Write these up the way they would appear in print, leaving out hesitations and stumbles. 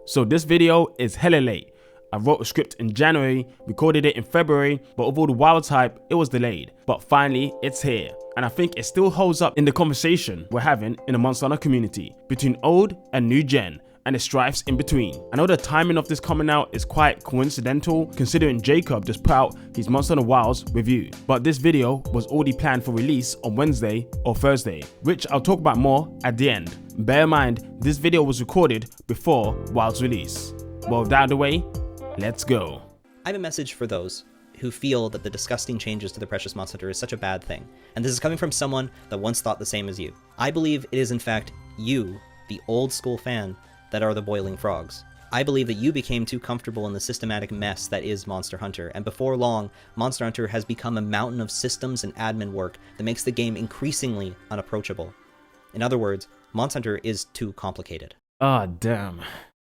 So this video is hella late. I wrote a script in January, recorded it in February, but with all the wild hype, it was delayed. But finally, it's here. And I think it still holds up in the conversation we're having in the Monster Hunter community between old and new gen, and the strifes in between. I know the timing of this coming out is quite coincidental considering Jakob just put out his Monster Hunter Wilds review, but this video was already planned for release on Wednesday or Thursday, which I'll talk about more at the end. Bear in mind, this video was recorded before Wilds release. Well, with that out of the way, let's go. I have a message for those who feel that the disgusting changes to the Precious Monster Hunter is such a bad thing, and this is coming from someone that once thought the same as you. I believe it is in fact you, the old school fan, that are the boiling frogs. I believe that you became too comfortable in the systematic mess that is Monster Hunter, and before long, Monster Hunter has become a mountain of systems and admin work that makes the game increasingly unapproachable. In other words, Monster Hunter is too complicated. Ah, damn.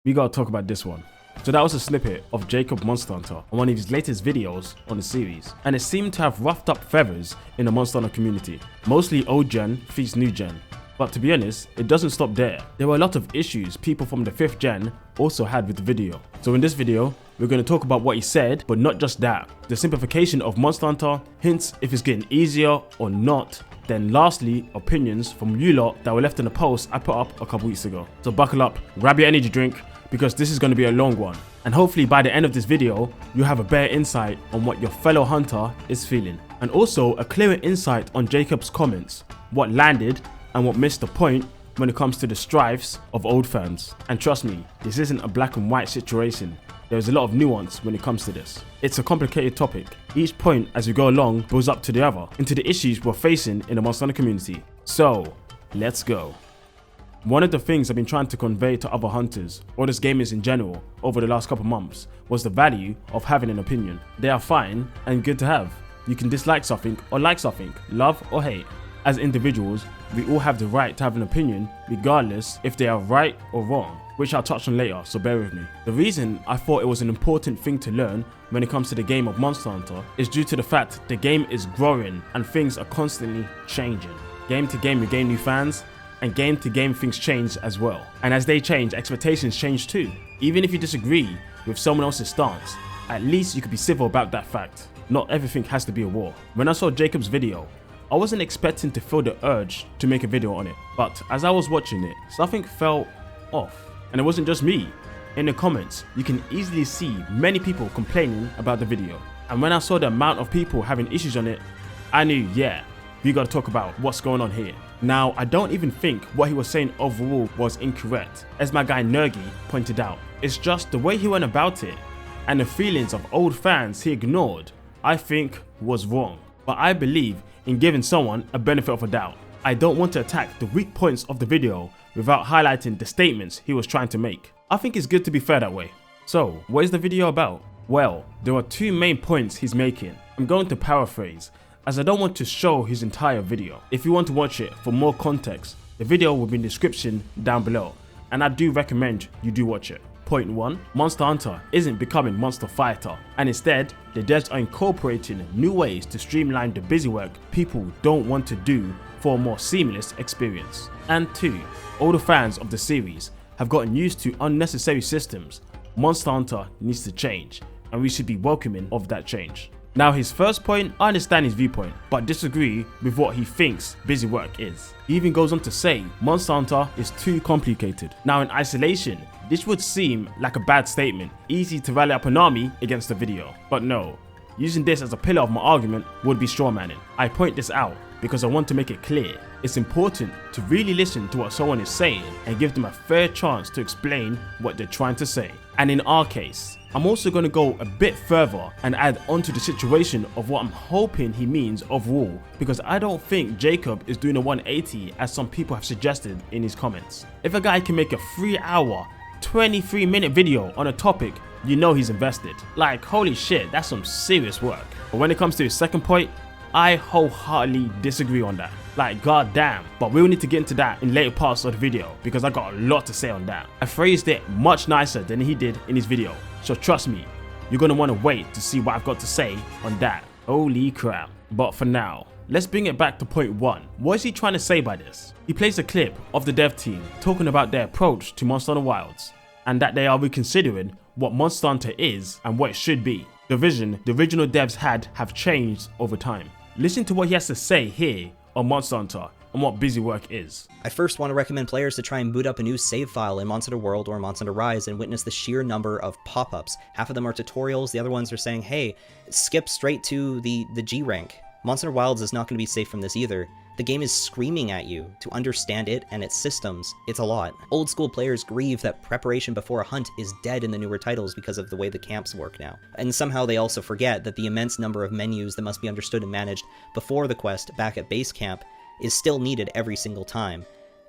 We gotta talk about this one. So that was a snippet of Jakob Monster Hunter on one of his latest videos on the series, and it seemed to have roughed up feathers in the Monster Hunter community. Mostly old gen feats new gen. But to be honest, it doesn't stop there. There were a lot of issues people from the 5th gen also had with the video. So in this video, we're going to talk about what he said, but not just that. The simplification of Monster Hunter, hints if it's getting easier or not. Then lastly, opinions from you lot that were left in a post I put up a couple weeks ago. So buckle up, grab your energy drink, because this is going to be a long one. And hopefully by the end of this video, you have a better insight on what your fellow hunter is feeling. And also a clearer insight on Jakob's comments, what landed and what missed the point when it comes to the strifes of old fans. And trust me, this isn't a black and white situation. There is a lot of nuance when it comes to this. It's a complicated topic. Each point as we go along builds up to the other, into the issues we're facing in the Monster Hunter community. So, let's go. One of the things I've been trying to convey to other hunters, or just gamers in general, over the last couple months, was the value of having an opinion. They are fine and good to have. You can dislike something or like something, love or hate. As individuals, we all have the right to have an opinion, regardless if they are right or wrong, which I'll touch on later, so bear with me. The reason I thought it was an important thing to learn when it comes to the game of Monster Hunter is due to the fact the game is growing and things are constantly changing. Game to game we gain new fans, and game to game things change as well. And as they change, expectations change too. Even if you disagree with someone else's stance, at least you could be civil about that fact. Not everything has to be a war. When I saw Jakob's video, I wasn't expecting to feel the urge to make a video on it, but as I was watching it, something felt off. And it wasn't just me. In the comments, you can easily see many people complaining about the video. And when I saw the amount of people having issues on it, I knew, yeah, we gotta talk about what's going on here. Now, I don't even think what he was saying overall was incorrect, as my guy Nergi pointed out. It's just the way he went about it, and the feelings of old fans he ignored, I think was wrong. But I believe in giving someone a benefit of a doubt. I don't want to attack the weak points of the video without highlighting the statements he was trying to make. I think it's good to be fair that way. So, what is the video about? Well, there are two main points he's making. I'm going to paraphrase, as I don't want to show his entire video. If you want to watch it for more context, the video will be in the description down below, and I do recommend you do watch it. Point 1. Monster Hunter isn't becoming Monster Fighter, and instead, the devs are incorporating new ways to streamline the busy work people don't want to do for a more seamless experience. And 2. Older fans of the series have gotten used to unnecessary systems. Monster Hunter needs to change, and we should be welcoming of that change. Now his first point, I understand his viewpoint, but disagree with what he thinks busy work is. He even goes on to say Monster Hunter is too complicated. Now in isolation, this would seem like a bad statement, easy to rally up an army against the video. But no, using this as a pillar of my argument would be strawmanning. I point this out because I want to make it clear. It's important to really listen to what someone is saying and give them a fair chance to explain what they're trying to say. And in our case, I'm also going to go a bit further and add onto the situation of what I'm hoping he means overall, because I don't think Jakob is doing a 180 as some people have suggested in his comments. If a guy can make a 3-hour, 23-minute video on a topic, you know he's invested. Like, holy shit, that's some serious work. But when it comes to his second point, I wholeheartedly disagree on that. Like, goddamn. But we'll need to get into that in later parts of the video, because I got a lot to say on that. I phrased it much nicer than he did in his video, so trust me, you're gonna want to wait to see what I've got to say on that. Holy crap. But for now, let's bring it back to point 1. What is he trying to say by this? He plays a clip of the dev team talking about their approach to Monster Hunter Wilds. and that they are reconsidering what Monster Hunter is and what it should be. The vision the original devs had have changed over time. Listen to what he has to say here on Monster Hunter and what busy work is. I first want to recommend players to try and boot up a new save file in Monster Hunter World or Monster Hunter Rise and witness the sheer number of pop-ups. Half of them are tutorials, the other ones are saying, hey, skip straight to the G rank. Monster Hunter Wilds is not going to be safe from this either. The game is screaming at you to understand it and its systems. It's a lot. Old school players grieve that preparation before a hunt is dead in the newer titles because of the way the camps work now. And somehow they also forget that the immense number of menus that must be understood and managed before the quest back at base camp is still needed every single time.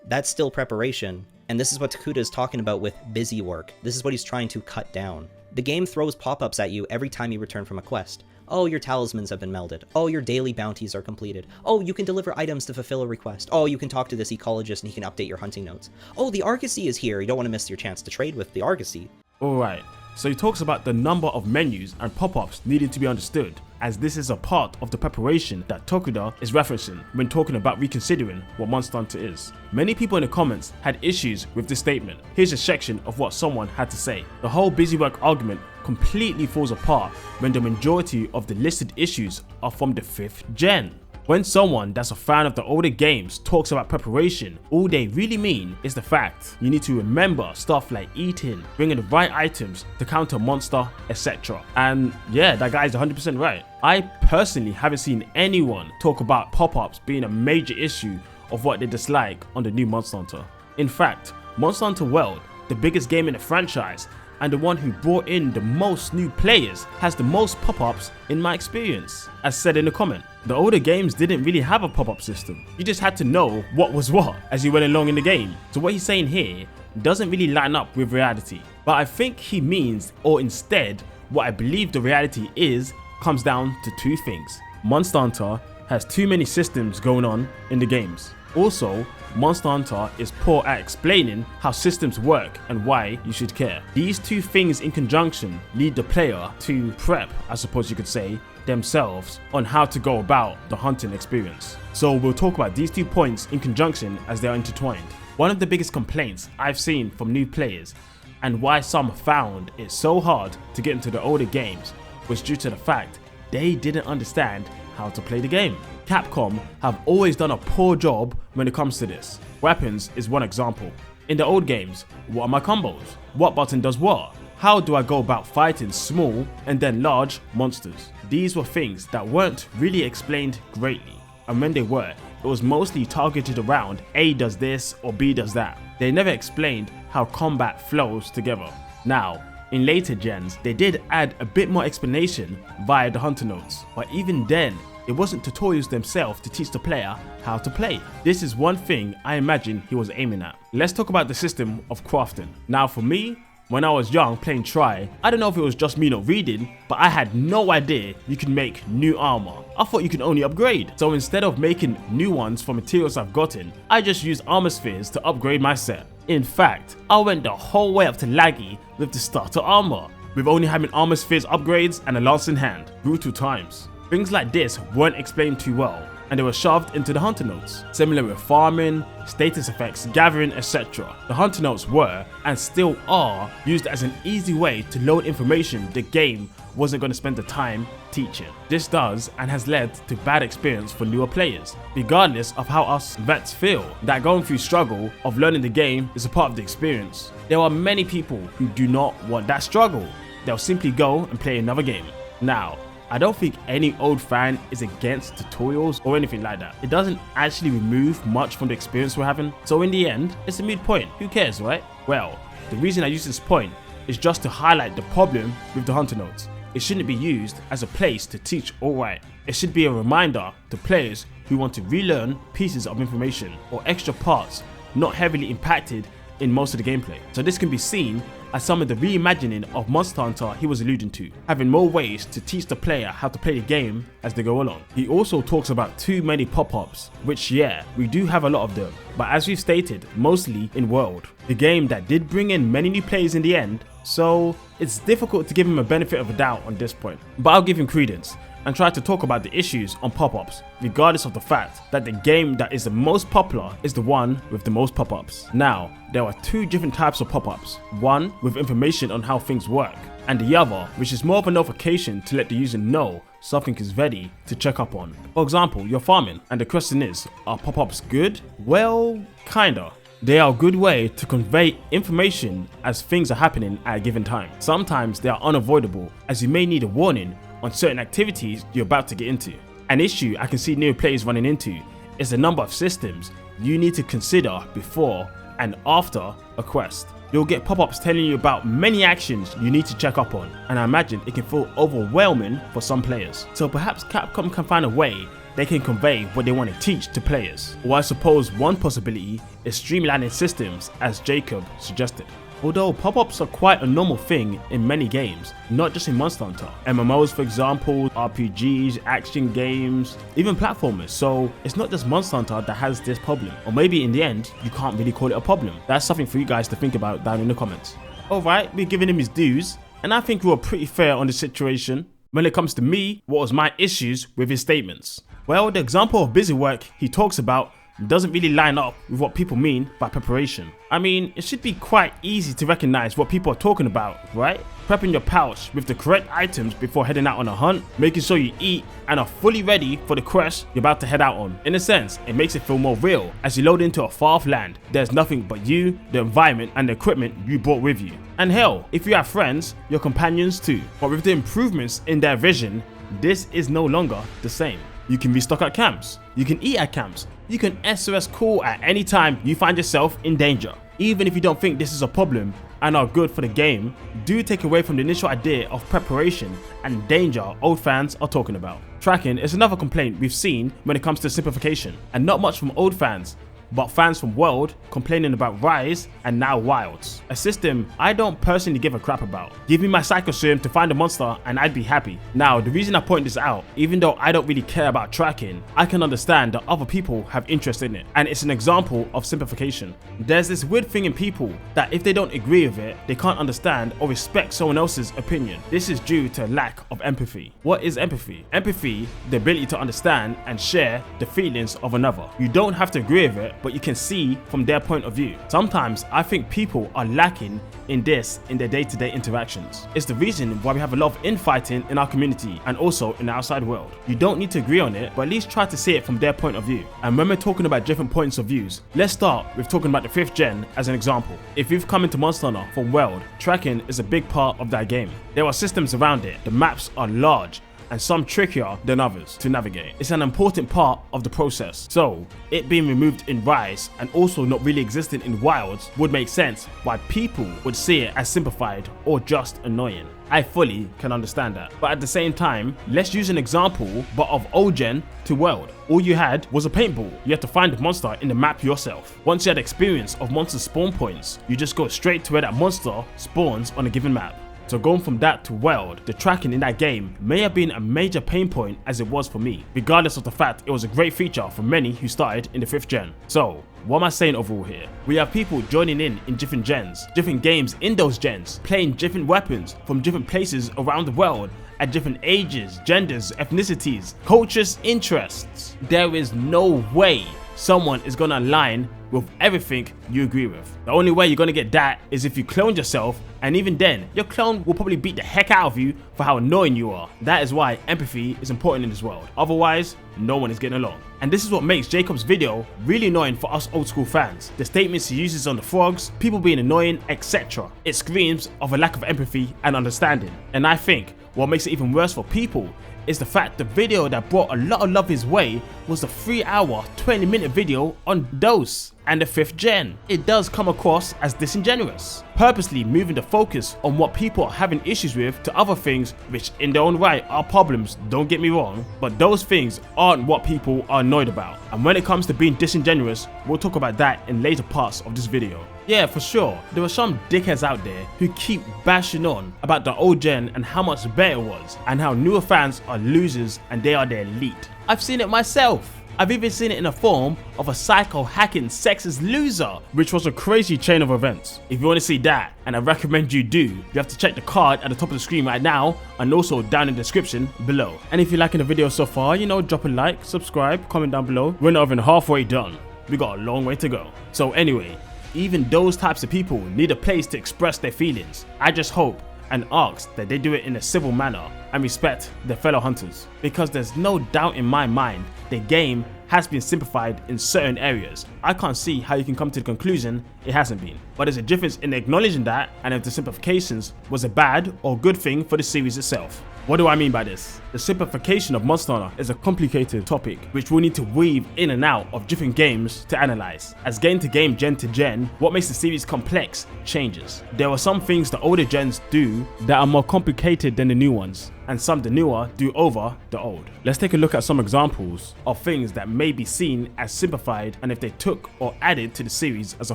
That's still preparation, and this is what Takuda is talking about with busy work. This is what he's trying to cut down. The game throws pop-ups at you every time you return from a quest. Oh, your talismans have been melded. Oh, your daily bounties are completed. Oh, you can deliver items to fulfill a request. Oh, you can talk to this ecologist and he can update your hunting notes. Oh, the Argosy is here. You don't want to miss your chance to trade with the Argosy. Alright, so he talks about the number of menus and pop-ups needing to be understood, as this is a part of the preparation that Takuda is referencing when talking about reconsidering what Monster Hunter is. Many people in the comments had issues with this statement. Here's a section of what someone had to say. The whole busy work argument completely falls apart when the majority of the listed issues are from the 5th gen. When someone that's a fan of the older games talks about preparation, all they really mean is the fact you need to remember stuff like eating, bringing the right items to counter monster, etc. And yeah, that guy is 100% right. I personally haven't seen anyone talk about pop-ups being a major issue of what they dislike on the new Monster Hunter. In fact, Monster Hunter World, the biggest game in the franchise, and the one who brought in the most new players, has the most pop-ups in my experience. As said in the comment, the older games didn't really have a pop-up system. You just had to know what was what as you went along in the game. So what he's saying here doesn't really line up with reality. But I think he means, or instead, what I believe the reality is, comes down to two things. Monster Hunter has too many systems going on in the games. Also, Monster Hunter is poor at explaining how systems work and why you should care. These two things in conjunction lead the player to prep, I suppose you could say, themselves on how to go about the hunting experience. So we'll talk about these 2 points in conjunction as they are intertwined. One of the biggest complaints I've seen from new players and why some found it so hard to get into the older games was due to the fact they didn't understand how to play the game. Capcom have always done a poor job when it comes to this. Weapons is one example. In the old games, what are my combos? What button does what? How do I go about fighting small and then large monsters? These were things that weren't really explained greatly, and when they were, it was mostly targeted around A does this or B does that. They never explained how combat flows together. Now, in later gens, they did add a bit more explanation via the hunter notes, but even then, it wasn't tutorials themselves to teach the player how to play. This is one thing I imagine he was aiming at. Let's talk about the system of crafting. Now for me, when I was young playing Try, I don't know if it was just me not reading, but I had no idea you could make new armor. I thought you could only upgrade. So instead of making new ones from materials I've gotten, I just used armor spheres to upgrade my set. In fact, I went the whole way up to Laggy with the starter armor, with only having armor spheres upgrades and a lance in hand. Brutal times. Things like this weren't explained too well, and they were shoved into the hunter notes. Similar with farming, status effects, gathering, etc. The hunter notes were, and still are, used as an easy way to load information the game wasn't going to spend the time teaching. This does and has led to bad experience for newer players, regardless of how us vets feel that going through struggle of learning the game is a part of the experience. There are many people who do not want that struggle. They'll simply go and play another game. Now, I don't think any old fan is against tutorials or anything like that. It doesn't actually remove much from the experience we're having, so in the end, it's a moot point. Who cares, right? Well, the reason I use this point is just to highlight the problem with the hunter notes. It shouldn't be used as a place to teach alright. It should be a reminder to players who want to relearn pieces of information or extra parts not heavily impacted in most of the gameplay. So this can be seen as some of the reimagining of Monster Hunter he was alluding to, having more ways to teach the player how to play the game as they go along. He also talks about too many pop-ups, which yeah, we do have a lot of them, but as we've stated, mostly in World, the game that did bring in many new players in the end, so it's difficult to give him a benefit of a doubt on this point. But I'll give him credence. and try to talk about the issues on pop-ups, regardless of the fact that the game that is the most popular is the one with the most pop-ups. Now, there are two different types of pop-ups, one with information on how things work, and the other which is more of a notification to let the user know something is ready to check up on. For example, you're farming and the question is, are pop-ups good? Well, kinda. They are a good way to convey information as things are happening at a given time. Sometimes they are unavoidable as you may need a warning on certain activities you're about to get into. An issue I can see new players running into is the number of systems you need to consider before and after a quest. You'll get pop-ups telling you about many actions you need to check up on, and I imagine it can feel overwhelming for some players. So perhaps Capcom can find a way they can convey what they want to teach to players. Or I suppose one possibility is streamlining systems, as Jakob suggested. Although pop-ups are quite a normal thing in many games, not just in Monster Hunter. MMOs for example, RPGs, action games, even platformers, so it's not just Monster Hunter that has this problem. Or maybe in the end, you can't really call it a problem. That's something for you guys to think about down in the comments. Alright, we're giving him his dues, and I think we were pretty fair on the situation. When it comes to me, what was my issues with his statements? Well, the example of busy work he talks about doesn't really line up with what people mean by preparation. I mean, it should be quite easy to recognize what people are talking about, right? Prepping your pouch with the correct items before heading out on a hunt, making sure you eat and are fully ready for the quest you're about to head out on. In a sense, it makes it feel more real as you load into a far-off land. There's nothing but you, the environment and the equipment you brought with you. And hell, if you have friends, your companions too. But with the improvements in their vision, this is no longer the same. You can restock at camps, you can eat at camps, you can SOS call at any time you find yourself in danger. Even if you don't think this is a problem and are good for the game, do take away from the initial idea of preparation and danger old fans are talking about. Tracking is another complaint we've seen when it comes to simplification, and not much from old fans, but fans from World complaining about Rise and now Wilds, a system I don't personally give a crap about. Give me my Psycho Serum to find a monster and I'd be happy. Now, the reason I point this out, even though I don't really care about tracking, I can understand that other people have interest in it, and it's an example of simplification. There's this weird thing in people that if they don't agree with it, they can't understand or respect someone else's opinion. This is due to a lack of empathy. What is empathy? Empathy, the ability to understand and share the feelings of another. You don't have to agree with it, but you can see from their point of view. Sometimes I think people are lacking in this in their day-to-day interactions. It's the reason why we have a lot of infighting in our community and also in the outside world. You don't need to agree on it, but at least try to see it from their point of view. And when we're talking about different points of views, let's start with talking about the 5th gen as an example. If you've come into Monster Hunter from World, tracking is a big part of that game. There are systems around it, the maps are large, and some trickier than others to navigate. It's an important part of the process, so it being removed in Rise and also not really existing in Wilds would make sense why people would see it as simplified or just annoying. I fully can understand that, but at the same time, let's use an example but of old gen to World. All you had was a paintball. You had to find the monster in the map yourself. Once you had experience of monster spawn points, you just go straight to where that monster spawns on a given map. So going from that to World, the tracking in that game may have been a major pain point as it was for me, regardless of the fact it was a great feature for many who started in the 5th gen. So, what am I saying overall here? We have people joining in different gens, different games in those gens, playing different weapons from different places around the world, at different ages, genders, ethnicities, cultures, interests. There is no way someone is gonna align with everything you agree with. The only way you're gonna get that is if you clone yourself, and even then, your clone will probably beat the heck out of you for how annoying you are. That is why empathy is important in this world. Otherwise, no one is getting along. And this is what makes Jakob's video really annoying for us old school fans. The statements he uses on the frogs, people being annoying, etc. It screams of a lack of empathy and understanding. And I think what makes it even worse for people is the fact the video that brought a lot of love his way was the 3-hour, 20-minute video on Dose and the 5th gen. It does come across as disingenuous, purposely moving the focus on what people are having issues with to other things which in their own right are problems, don't get me wrong, but those things aren't what people are annoyed about. And when it comes to being disingenuous, we'll talk about that in later parts of this video. Yeah, for sure, there are some dickheads out there who keep bashing on about the old gen and how much better it was, and how newer fans are losers and they are the elite. I've seen it myself. I've even seen it in the form of a psycho hacking sexist loser, which was a crazy chain of events. If you want to see that, and I recommend you do, you have to check the card at the top of the screen right now and also down in the description below. And if you're liking the video so far, drop a like, subscribe, comment down below. We're not even halfway done. We got a long way to go. So anyway, even those types of people need a place to express their feelings. I just hope and ask that they do it in a civil manner and respect their fellow hunters, because there's no doubt in my mind the game has been simplified in certain areas. I can't see how you can come to the conclusion it hasn't been, but there's a difference in acknowledging that and if the simplifications was a bad or good thing for the series itself. What do I mean by this? The simplification of Monster Hunter is a complicated topic which we'll need to weave in and out of different games to analyze. As game to game, gen to gen, what makes the series complex changes. There are some things the older gens do that are more complicated than the new ones, and some the newer do over the old. Let's take a look at some examples of things that may be seen as simplified and if they took or added to the series as a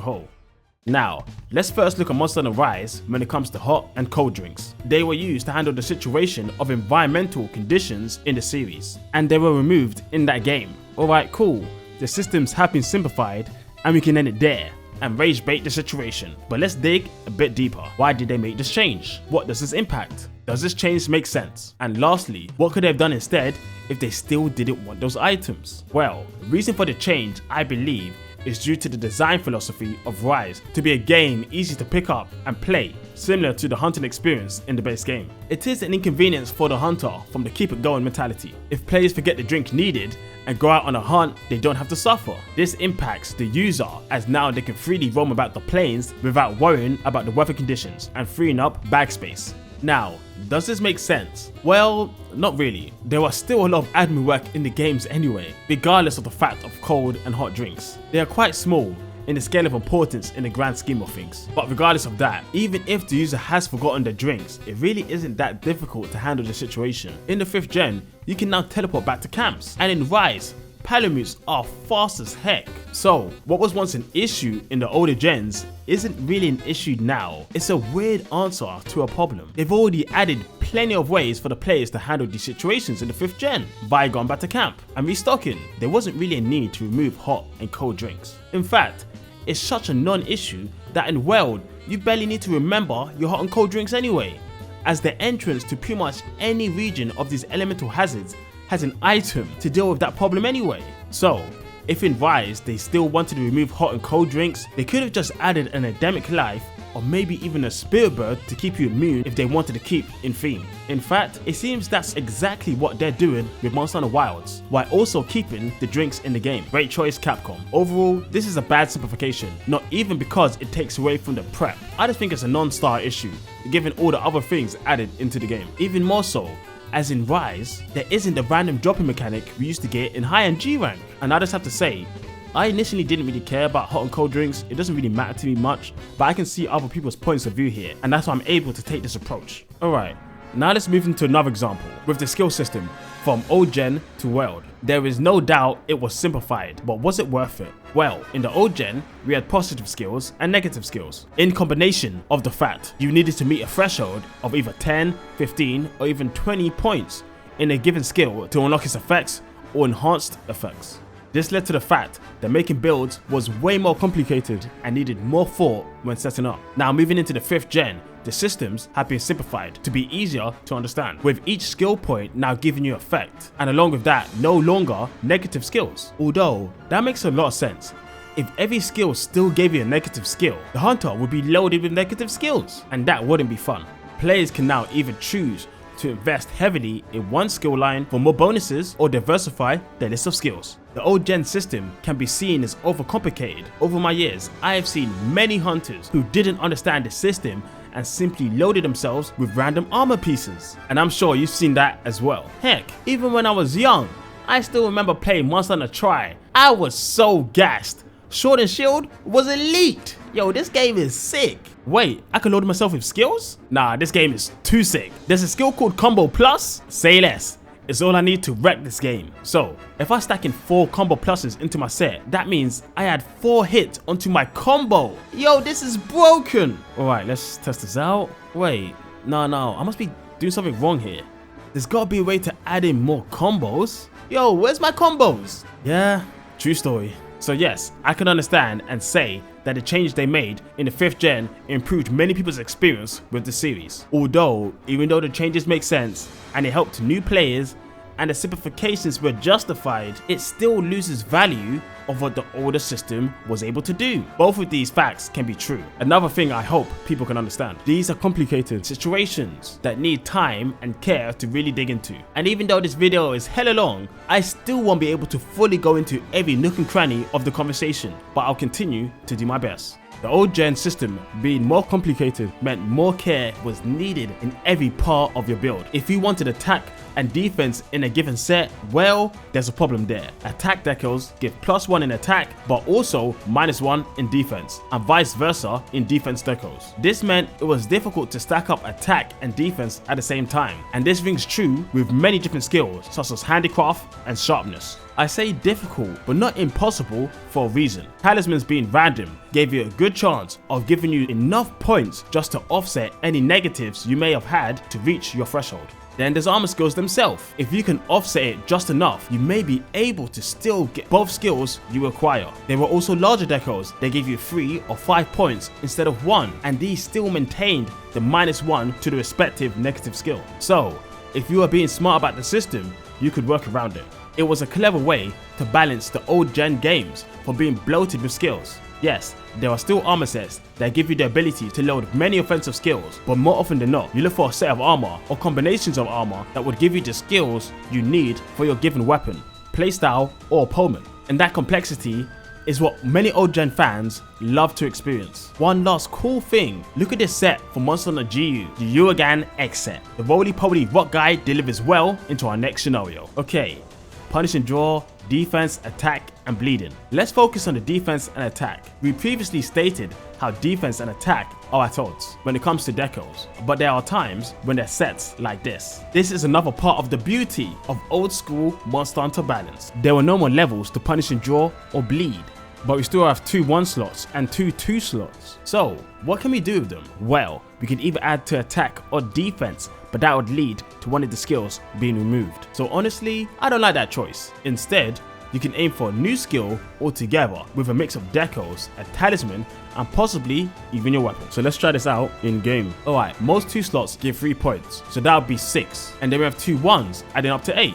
whole. Now, let's first look at Monster Hunter Rise when it comes to hot and cold drinks. They were used to handle the situation of environmental conditions in the series, and they were removed in that game. Alright, cool. The systems have been simplified and we can end it there and rage bait the situation. But let's dig a bit deeper. Why did they make this change? What does this impact? Does this change make sense? And lastly, what could they have done instead if they still didn't want those items? Well, the reason for the change, I believe, is due to the design philosophy of Rise to be a game easy to pick up and play, similar to the hunting experience in the base game. It is an inconvenience for the hunter from the keep it going mentality. If players forget the drink needed and go out on a hunt, they don't have to suffer. This impacts the user as now they can freely roam about the plains without worrying about the weather conditions and freeing up bag space. Now, does this make sense? Well, not really. There are still a lot of admin work in the games anyway, regardless of the fact of cold and hot drinks. They are quite small in the scale of importance in the grand scheme of things. But regardless of that, even if the user has forgotten their drinks, it really isn't that difficult to handle the situation. In the 5th gen, you can now teleport back to camps, and in Rise, Palamutes are fast as heck. So, what was once an issue in the older gens isn't really an issue now. It's a weird answer to a problem. They've already added plenty of ways for the players to handle these situations in the 5th gen, by going back to camp and restocking. There wasn't really a need to remove hot and cold drinks. In fact, it's such a non-issue that in World, you barely need to remember your hot and cold drinks anyway, as the entrance to pretty much any region of these elemental hazards has an item to deal with that problem anyway. So, if in Rise they still wanted to remove hot and cold drinks, they could have just added an endemic life or maybe even a spirit bird to keep you immune if they wanted to keep in theme. In fact, it seems that's exactly what they're doing with Monster Hunter Wilds, while also keeping the drinks in the game. Great choice, Capcom. Overall, this is a bad simplification, not even because it takes away from the prep. I just think it's a non-star issue, given all the other things added into the game. Even more so, as in Rise, there isn't the random dropping mechanic we used to get in high and G rank. And I just have to say, I initially didn't really care about hot and cold drinks, it doesn't really matter to me much, but I can see other people's points of view here, and that's why I'm able to take this approach. Alright, now let's move into another example, with the skill system, from old gen to world. There is no doubt it was simplified, but was it worth it? Well, in the old gen, we had positive skills and negative skills, in combination of the fact you needed to meet a threshold of either 10, 15, or even 20 points in a given skill to unlock its effects or enhanced effects. This led to the fact that making builds was way more complicated and needed more thought when setting up. Now moving into the 5th gen, the systems have been simplified to be easier to understand, with each skill point now giving you effect, and along with that, no longer negative skills. Although, that makes a lot of sense. If every skill still gave you a negative skill, the hunter would be loaded with negative skills, and that wouldn't be fun. Players can now either choose to invest heavily in one skill line for more bonuses or diversify their list of skills. The old gen system can be seen as overcomplicated. Over my years, I have seen many hunters who didn't understand the system and simply loaded themselves with random armor pieces. And I'm sure you've seen that as well. Heck, even when I was young, I still remember playing Monster Hunter Tri. I was so gassed. Sword and Shield was elite. Yo, this game is sick. Wait, I can load myself with skills? Nah, this game is too sick. There's a skill called Combo Plus. Say less. It's all I need to wreck this game. So, if I stack in 4 combo pluses into my set, that means I add 4 hits onto my combo. Yo, this is broken. Alright, let's test this out. Wait, no, I must be doing something wrong here. there's gotta be a way to add in more combos. Yo, where's my combos? Yeah, true story. So yes, I can understand and say that the change they made in the 5th gen improved many people's experience with the series. Although, even though the changes make sense and it helped new players and the simplifications were justified, it still loses value of what the older system was able to do. Both of these facts can be true. Another thing I hope people can understand, these are complicated situations that need time and care to really dig into. And even though this video is hella long, I still won't be able to fully go into every nook and cranny of the conversation, but I'll continue to do my best. The old gen system being more complicated meant more care was needed in every part of your build. If you wanted attack and defense in a given set, well, there's a problem there. Attack decals give +1 in attack, but also -1 in defense, and vice versa in defense decals. This meant it was difficult to stack up attack and defense at the same time, and this rings true with many different skills such as handicraft and sharpness. I say difficult, but not impossible for a reason. Talismans being random gave you a good chance of giving you enough points just to offset any negatives you may have had to reach your threshold. Then there's armor skills themselves. If you can offset it just enough, you may be able to still get both skills you acquire. There were also larger decals. They gave you 3 or 5 points instead of 1, and these still maintained the -1 to the respective negative skill. So, if you are being smart about the system, you could work around it. It was a clever way to balance the old gen games from being bloated with skills. Yes, there are still armor sets that give you the ability to load many offensive skills, but more often than not, you look for a set of armor or combinations of armor that would give you the skills you need for your given weapon, playstyle, or opponent. And that complexity is what many old gen fans love to experience. One last cool thing, look at this set for Monster Hunter GU, the Uragan X set. The roly-poly rock guy delivers well into our next scenario. Okay, punish and draw, defense, attack, and bleeding. Let's focus on the defense and attack. We previously stated how defense and attack are at odds when it comes to decals, but there are times when they're sets like this. This is another part of the beauty of old school Monster Hunter balance. There were no more levels to punish and draw or bleed, but we still have 2 1 slots and 2 2 slots. So what can we do with them? Well, we can either add to attack or defense, but that would lead to one of the skills being removed. So honestly, I don't like that choice. Instead, you can aim for a new skill altogether with a mix of decals, a talisman, and possibly even your weapon. So let's try this out in game. Alright, most 2 slots give 3 points, so that would be 6. And then we have 2 1s, adding up to 8.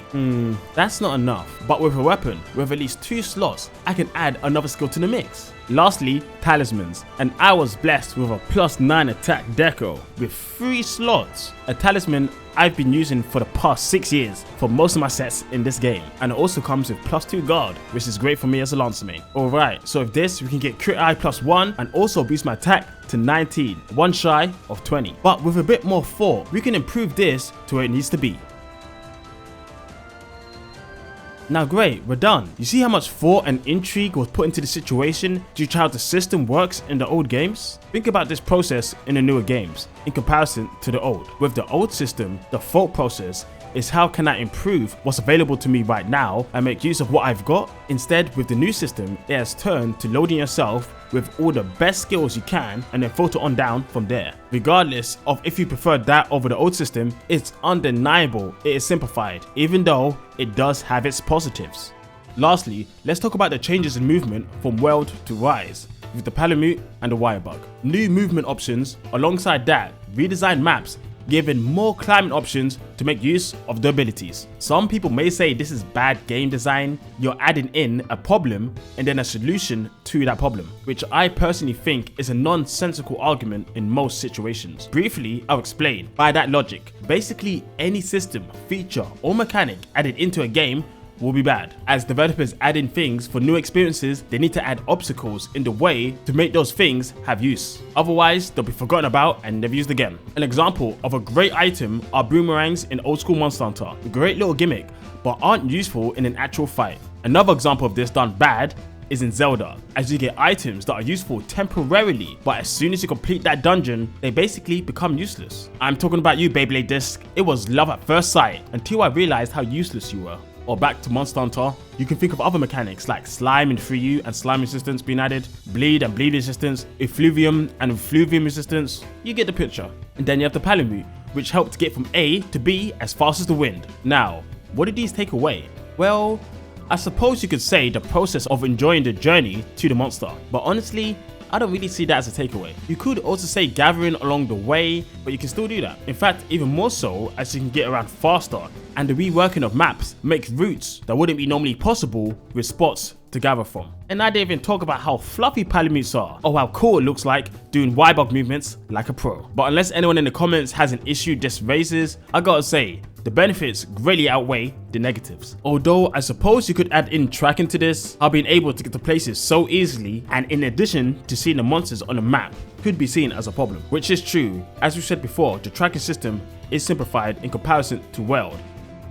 That's not enough. But with a weapon, with at least 2 slots, I can add another skill to the mix. Lastly, talismans, and I was blessed with a +9 attack deco with 3 slots. A talisman I've been using for the past 6 years for most of my sets in this game, and it also comes with +2 guard, which is great for me as a lancer main. Alright, so with this we can get crit eye +1 and also boost my attack to 19, one shy of 20. But with a bit more thought, we can improve this to where it needs to be. Now great, we're done. You see how much thought and intrigue was put into the situation due to how the system works in the old games? Think about this process in the newer games in comparison to the old. With the old system, the thought process is how can I improve what's available to me right now and make use of what I've got? Instead, with the new system, it has turned to loading yourself with all the best skills you can and then filter on down from there. Regardless of if you prefer that over the old system, it's undeniable it is simplified, even though it does have its positives. Lastly, let's talk about the changes in movement from World to Rise with the Palamute and the Wire Bug. New movement options, alongside that, redesigned maps giving more climbing options to make use of the abilities. Some people may say this is bad game design, you're adding in a problem and then a solution to that problem, which I personally think is a nonsensical argument in most situations. Briefly, I'll explain. By that logic, basically any system, feature or mechanic added into a game will be bad. As developers add in things for new experiences, they need to add obstacles in the way to make those things have use. Otherwise, they'll be forgotten about and never used again. An example of a great item are boomerangs in old school Monster Hunter. A great little gimmick, but aren't useful in an actual fight. Another example of this done bad is in Zelda, as you get items that are useful temporarily, but as soon as you complete that dungeon, they basically become useless. I'm talking about you, Beyblade Disc. It was love at first sight until I realized how useless you were. Or back to Monster Hunter, you can think of other mechanics like slime and 3U and slime resistance being added, bleed and bleed resistance, effluvium and effluvium resistance. You get the picture. And then you have the Palamute, which helped get from A to B as fast as the wind. Now, what did these take away? Well, I suppose you could say the process of enjoying the journey to the monster, but honestly, I don't really see that as a takeaway. You could also say gathering along the way, but you can still do that. In fact, even more so, as you can get around faster, and the reworking of maps makes routes that wouldn't be normally possible with spots to gather from. And I didn't even talk about how fluffy Palamutes are, or how cool it looks like doing Y-bug movements like a pro. But unless anyone in the comments has an issue this raises, I gotta say, the benefits greatly outweigh the negatives. Although I suppose you could add in tracking to this, how being able to get to places so easily, and in addition to seeing the monsters on the map, could be seen as a problem. Which is true, as we said before, the tracking system is simplified in comparison to World,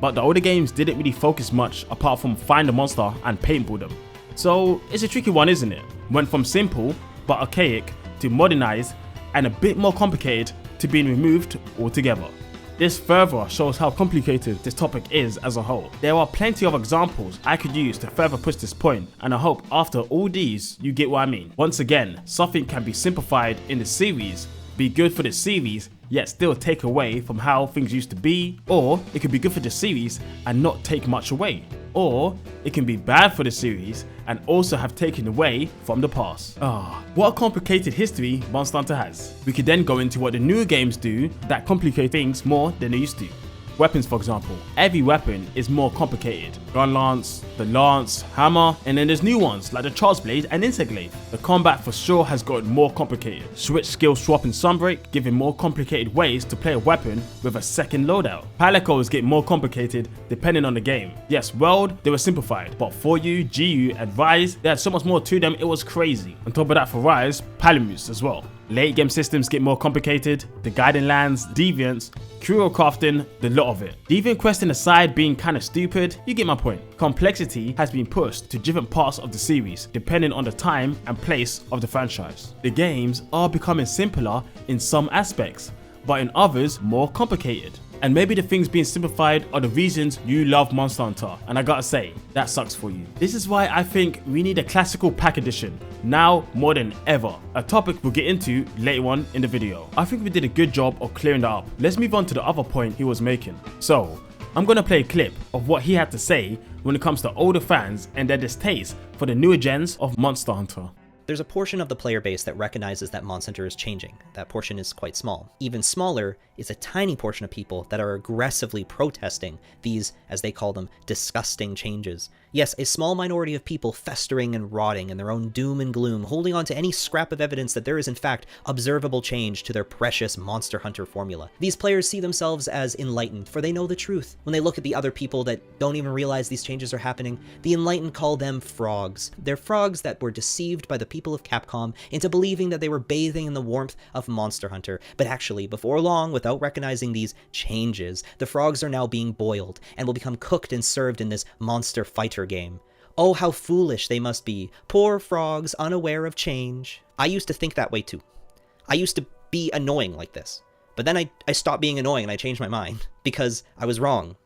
but the older games didn't really focus much apart from find the monster and paintball them. So it's a tricky one, isn't it? Went from simple but archaic to modernized and a bit more complicated to being removed altogether. This further shows how complicated this topic is as a whole. There are plenty of examples I could use to further push this point, and I hope after all these you get what I mean. Once again, something can be simplified in the series, be good for the series, yet still take away from how things used to be, or it could be good for the series and not take much away, or it can be bad for the series and also have taken away from the past. What a complicated history Monster Hunter has. We could then go into what the newer games do that complicate things more than they used to. Weapons, for example. Every weapon is more complicated. Gun Lance, the Lance, Hammer, and then there's new ones like the Charge Blade and Insect Glaive. The combat for sure has gotten more complicated. Switch skill swap in Sunbreak, giving more complicated ways to play a weapon with a second loadout. Palicos get more complicated depending on the game. Yes, World, they were simplified, but for you, GU, and Rise, they had so much more to them, it was crazy. On top of that for Rise, Palamutes as well. Late game systems get more complicated, the guiding lands, deviants, curio crafting, the lot of it. Deviant questing aside being kinda stupid, you get my point. Complexity has been pushed to different parts of the series, depending on the time and place of the franchise. The games are becoming simpler in some aspects, but in others more complicated. And maybe the things being simplified are the reasons you love Monster Hunter, and I gotta say, that sucks for you. This is why I think we need a classical pack edition, now more than ever, a topic we'll get into later on in the video. I think we did a good job of clearing that up. Let's move on to the other point he was making. So, I'm gonna play a clip of what he had to say when it comes to older fans and their distaste for the newer gens of Monster Hunter. There's a portion of the player base that recognizes that Monster Hunter is changing. That portion is quite small. Even smaller is a tiny portion of people that are aggressively protesting these, as they call them, disgusting changes. Yes, a small minority of people festering and rotting in their own doom and gloom, holding on to any scrap of evidence that there is in fact observable change to their precious Monster Hunter formula. These players see themselves as enlightened, for they know the truth. When they look at the other people that don't even realize these changes are happening, the enlightened call them frogs. They're frogs that were deceived by the people of Capcom into believing that they were bathing in the warmth of Monster Hunter. But actually, before long, without recognizing these changes, the frogs are now being boiled and will become cooked and served in this monster fighter game. Oh, how foolish they must be. Poor frogs, unaware of change. I used to think that way too. I used to be annoying like this. But then I stopped being annoying and I changed my mind because I was wrong.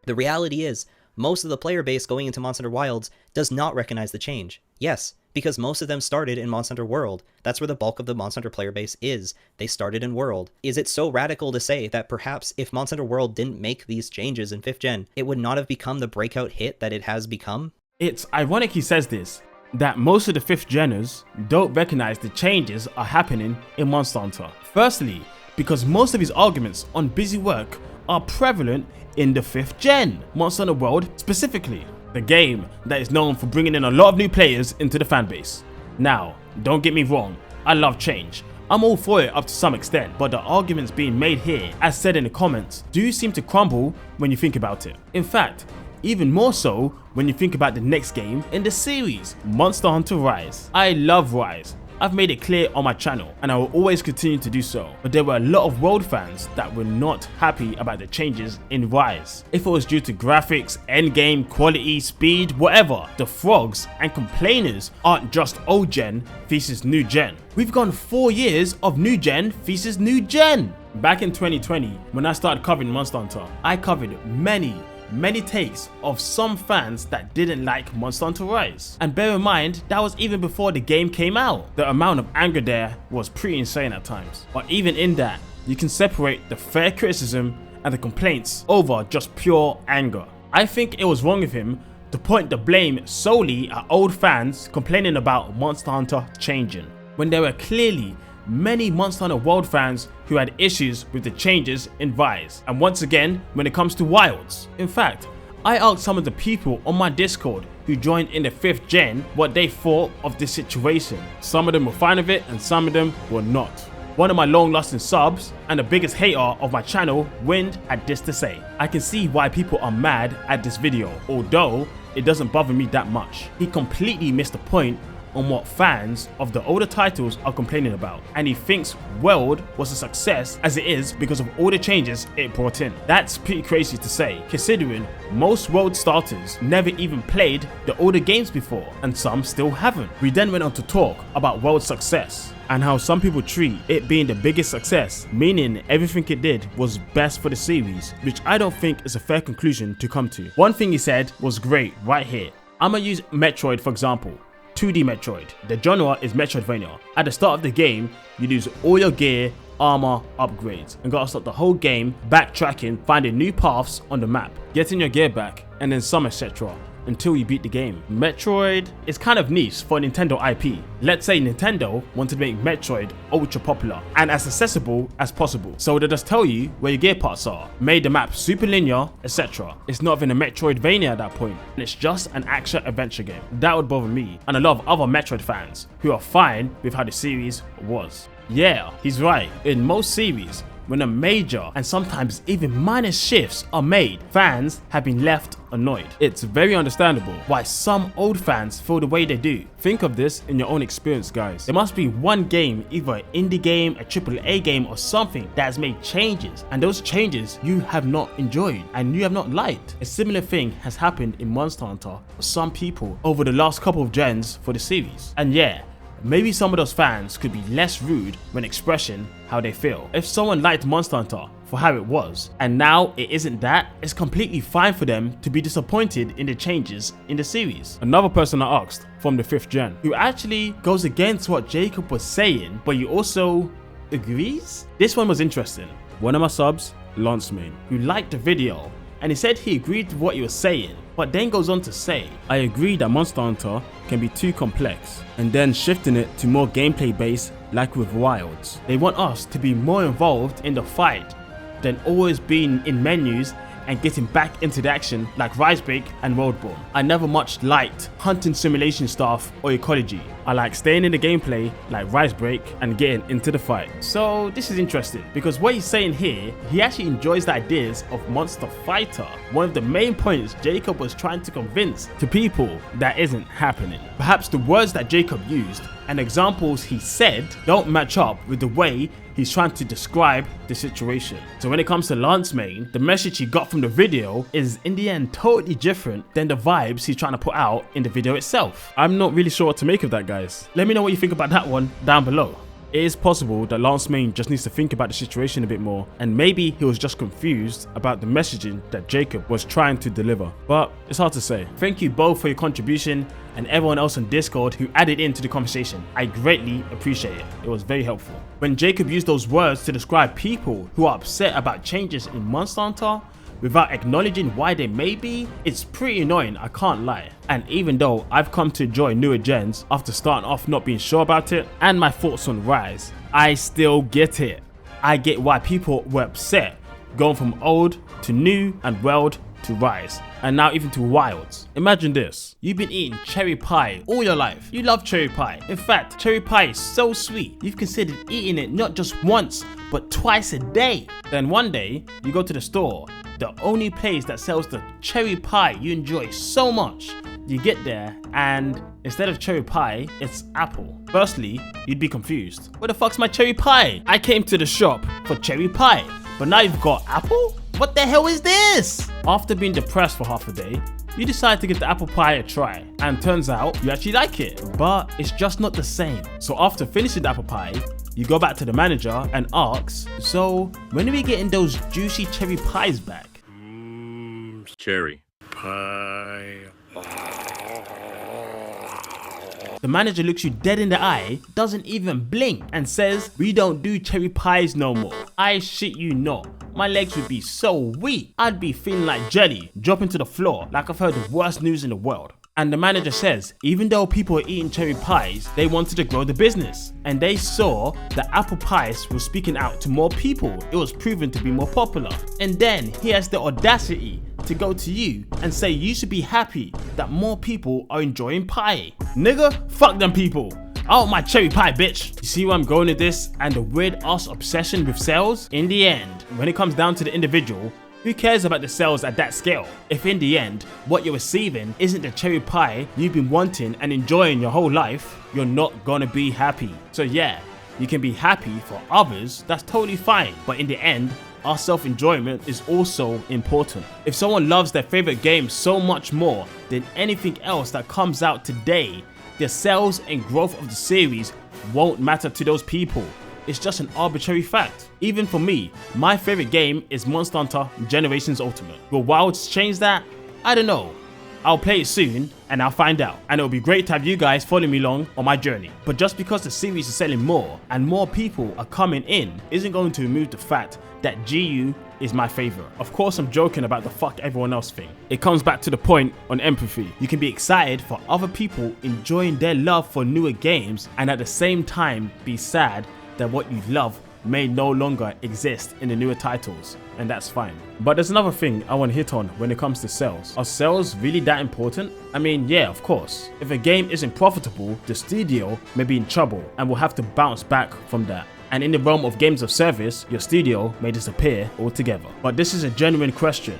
The reality is, most of the player base going into Monster Hunter Wilds does not recognize the change. Yes, because most of them started in Monster Hunter World. That's where the bulk of the Monster Hunter player base is. They started in World. Is it so radical to say that perhaps if Monster Hunter World didn't make these changes in 5th gen, it would not have become the breakout hit that it has become? It's ironic he says this, that most of the 5th geners don't recognize the changes are happening in Monster Hunter. Firstly, because most of his arguments on busy work are prevalent in the 5th gen, Monster Hunter World specifically. The game that is known for bringing in a lot of new players into the fanbase. Now, don't get me wrong, I love change. I'm all for it up to some extent, but the arguments being made here, as said in the comments, do seem to crumble when you think about it. In fact, even more so when you think about the next game in the series, Monster Hunter Rise. I love Rise. I've made it clear on my channel and I will always continue to do so, but there were a lot of World fans that were not happy about the changes in Rise. If it was due to graphics, endgame, quality, speed, whatever, the frogs and complainers aren't just old gen versus new gen. We've gone 4 years of new gen versus new gen. Back in 2020, when I started covering Monster Hunter, I covered many takes of some fans that didn't like Monster Hunter Rise. And bear in mind, that was even before the game came out. The amount of anger there was pretty insane at times. But even in that, you can separate the fair criticism and the complaints over just pure anger. I think it was wrong of him to point the blame solely at old fans complaining about Monster Hunter changing, when there were clearly many Monster Hunter World fans who had issues with the changes in Rise, and once again when it comes to Wilds. In fact, I asked some of the people on my Discord who joined in the 5th gen what they thought of this situation. Some of them were fine with it and some of them were not. One of my long-lasting subs and the biggest hater of my channel, Wind, had this to say. I can see why people are mad at this video, although it doesn't bother me that much. He completely missed the point on what fans of the older titles are complaining about, and he thinks World was a success as it is because of all the changes it brought in. That's pretty crazy to say, considering most World starters never even played the older games before, and some still haven't. We then went on to talk about World's success and how some people treat it being the biggest success, meaning everything it did was best for the series, which I don't think is a fair conclusion to come to. One thing he said was great right here. I'ma use Metroid for example. 2D Metroid. The genre is Metroidvania. At the start of the game, you lose all your gear, armor, upgrades, and gotta start the whole game backtracking, finding new paths on the map, getting your gear back, and then some etc. until you beat the game. Metroid is kind of niche for a Nintendo IP. Let's say Nintendo wanted to make Metroid ultra popular and as accessible as possible, so they just tell you where your gear parts are, made the map super linear, etc. It's not even a Metroidvania at that point, and it's just an action adventure game. That would bother me and a lot of other Metroid fans who are fine with how the series was. Yeah, he's right. In most series, when a major and sometimes even minor shifts are made, fans have been left annoyed. It's very understandable why some old fans feel the way they do. Think of this in your own experience, guys. There must be one game, either an indie game, a AAA game or something that has made changes, and those changes you have not enjoyed and you have not liked. A similar thing has happened in Monster Hunter for some people over the last couple of gens for the series. And yeah, maybe some of those fans could be less rude when expressing how they feel. If someone liked Monster Hunter for how it was, and now it isn't that, it's completely fine for them to be disappointed in the changes in the series. Another person I asked from the 5th gen, who actually goes against what Jakob was saying, but he also agrees? This one was interesting. One of my subs, Lancemain, who liked the video, and he said he agreed with what he was saying, but then goes on to say, I agree that Monster Hunter can be too complex, and then shifting it to more gameplay based like with Wilds. They want us to be more involved in the fight than always being in menus and getting back into the action like Risebreak and Worldborn. I never much liked hunting simulation stuff or ecology. I like staying in the gameplay like Risebreak and getting into the fight. So this is interesting because what he's saying here, he actually enjoys the ideas of Monster Fighter. One of the main points Jakob was trying to convince to people that isn't happening. Perhaps the words that Jakob used and examples he said don't match up with the way he's trying to describe the situation. So when it comes to Lancemain, the message he got from the video is in the end totally different than the vibes he's trying to put out in the video itself. I'm not really sure what to make of that, guys. Let me know what you think about that one down below. It is possible that Lancemain just needs to think about the situation a bit more, and maybe he was just confused about the messaging that Jakob was trying to deliver, but it's hard to say. Thank you both for your contribution and everyone else on Discord who added into the conversation. I greatly appreciate it. It was very helpful. When Jakob used those words to describe people who are upset about changes in Monster Hunter without acknowledging why they may be, it's pretty annoying, I can't lie. And even though I've come to enjoy newer gens after starting off not being sure about it, and my thoughts on Rise, I still get it. I get why people were upset going from old to new and World to Rise, and now even to Wilds. Imagine this, you've been eating cherry pie all your life. You love cherry pie. In fact, cherry pie is so sweet, you've considered eating it not just once, but twice a day. Then one day, you go to the store, the only place that sells the cherry pie you enjoy so much. You get there and instead of cherry pie, it's apple. Firstly, you'd be confused. Where the fuck's my cherry pie? I came to the shop for cherry pie, but now you've got apple? What the hell is this? After being depressed for half a day, you decide to give the apple pie a try, and turns out you actually like it, but it's just not the same. So after finishing the apple pie, you go back to the manager and ask, so when are we getting those juicy cherry pies back? Cherry pie. The manager looks you dead in the eye, doesn't even blink, and says, "We don't do cherry pies no more." I shit you not. My legs would be so weak, I'd be feeling like jelly, dropping to the floor like I've heard the worst news in the world. And the manager says, even though people were eating cherry pies, they wanted to grow the business. And they saw that apple pies were speaking out to more people. It was proven to be more popular. And then he has the audacity to go to you and say you should be happy that more people are enjoying pie. Nigga, fuck them people. I want my cherry pie, bitch. You see where I'm going with this and the weird ass obsession with sales? In the end, when it comes down to the individual, who cares about the sales at that scale? If in the end, what you're receiving isn't the cherry pie you've been wanting and enjoying your whole life, you're not gonna be happy. So yeah, you can be happy for others, that's totally fine. But in the end, our self-enjoyment is also important. If someone loves their favorite game so much more than anything else that comes out today, the sales and growth of the series won't matter to those people. It's just an arbitrary fact. Even for me, my favorite game is Monster Hunter Generations Ultimate. Will Wilds change that? I don't know. I'll play it soon and I'll find out. And it'll be great to have you guys follow me along on my journey. But just because the series is selling more and more people are coming in isn't going to remove the fact that GU is my favorite. Of course I'm joking about the fuck everyone else thing. It comes back to the point on empathy. You can be excited for other people enjoying their love for newer games and at the same time be sad that what you love may no longer exist in the newer titles, and that's fine. But there's another thing I want to hit on when it comes to sales. Are sales really that important? I mean, yeah, of course. If a game isn't profitable, the studio may be in trouble and will have to bounce back from that. And in the realm of games of service, your studio may disappear altogether. But this is a genuine question.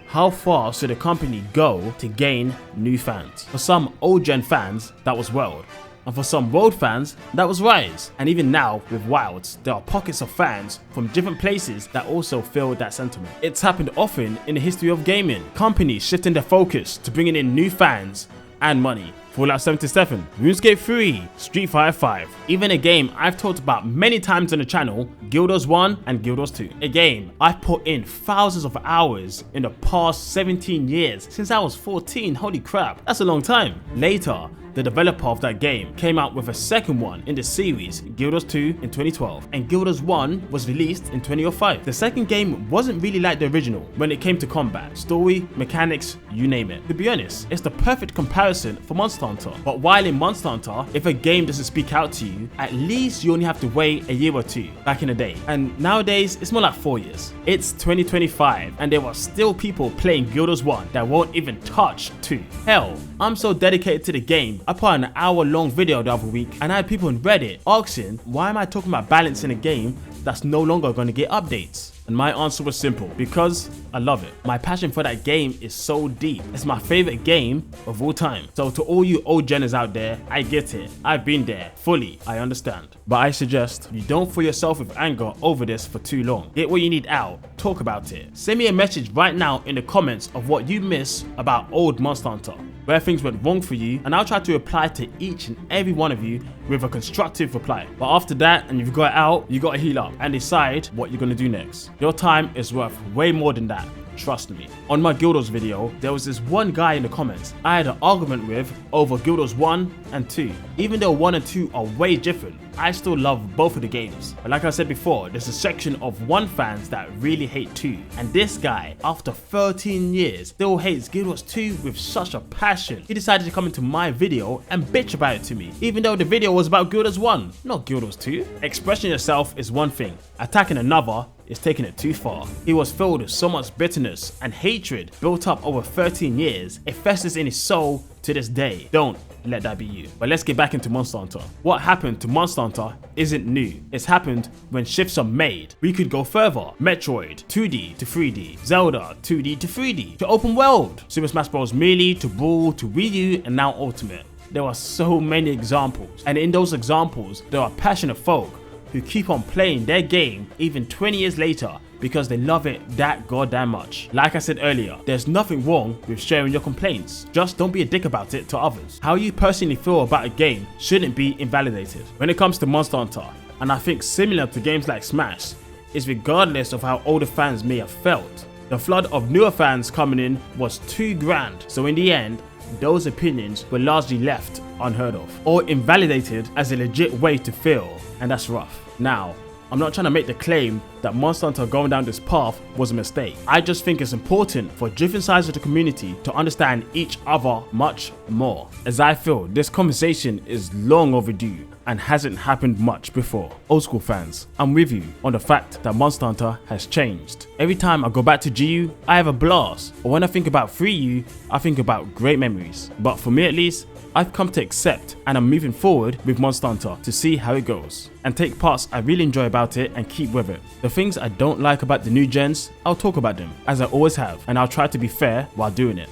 How far should a company go to gain new fans? For some old gen fans, that was World. And for some World fans, that was Rise. And even now, with Wilds, there are pockets of fans from different places that also feel that sentiment. It's happened often in the history of gaming. Companies shifting their focus to bringing in new fans and money. Fallout 77, RuneScape 3, Street Fighter 5. Even a game I've talked about many times on the channel, Guild Wars 1 and Guild Wars 2. A game I've put in thousands of hours in the past 17 years since I was 14, holy crap, that's a long time. Later, the developer of that game came out with a second one in the series, Guild Wars 2 in 2012, and Guild Wars 1 was released in 2005. The second game wasn't really like the original when it came to combat, story, mechanics, you name it. To be honest, it's the perfect comparison for Monster Hunter. But while in Monster Hunter, if a game doesn't speak out to you, at least you only have to wait a year or two back in the day. And nowadays, it's more like 4 years. It's 2025 and there are still people playing Guild Wars 1 that won't even touch 2. Hell, I'm so dedicated to the game, I put out an hour-long video the other week and I had people on Reddit asking, why am I talking about balance in a game that's no longer going to get updates? And my answer was simple, because I love it. My passion for that game is so deep. It's my favorite game of all time. So to all you old geners out there, I get it. I've been there, fully, I understand. But I suggest you don't fill yourself with anger over this for too long. Get what you need out, talk about it. Send me a message right now in the comments of what you miss about old Monster Hunter, where things went wrong for you, and I'll try to reply to each and every one of you with a constructive reply. But after that, and you've got it out, you gotta heal up and decide what you're gonna do next. Your time is worth way more than that, trust me. On my Guild Wars video, there was this one guy in the comments I had an argument with over Guild Wars 1 and 2. Even though 1 and 2 are way different, I still love both of the games. But like I said before, there's a section of 1 fans that really hate 2. And this guy, after 13 years, still hates Guild Wars 2 with such a passion. He decided to come into my video and bitch about it to me, even though the video was about Guild Wars 1, not Guild Wars 2. Expressing yourself is one thing, attacking another is taking it too far. He was filled with so much bitterness and hatred built up over 13 years. It festers in his soul to this day. Don't let that be you. But let's get back into Monster Hunter. What happened to Monster Hunter isn't new. It's happened when shifts are made. We could go further. Metroid, 2D to 3D. Zelda, 2D to 3D. To open world. Super Smash Bros. Melee to Brawl to Wii U and now Ultimate. There are so many examples. And in those examples, there are passionate folk who keep on playing their game even 20 years later because they love it that goddamn much. Like I said earlier, there's nothing wrong with sharing your complaints. Just don't be a dick about it to others. How you personally feel about a game shouldn't be invalidated. When it comes to Monster Hunter, and I think similar to games like Smash, is regardless of how older fans may have felt, the flood of newer fans coming in was too grand. So in the end, those opinions were largely left unheard of or invalidated as a legit way to feel, and that's rough. Now, I'm not trying to make the claim that Monster Hunter going down this path was a mistake. I just think it's important for different sides of the community to understand each other much more, as I feel this conversation is long overdue and hasn't happened much before. Old school fans, I'm with you on the fact that Monster Hunter has changed. Every time I go back to GU, I have a blast, but when I think about 3U, I think about great memories. But for me at least, I've come to accept and I'm moving forward with Monster Hunter to see how it goes and take parts I really enjoy about it and keep with it. The things I don't like about the new gens, I'll talk about them as I always have, and I'll try to be fair while doing it.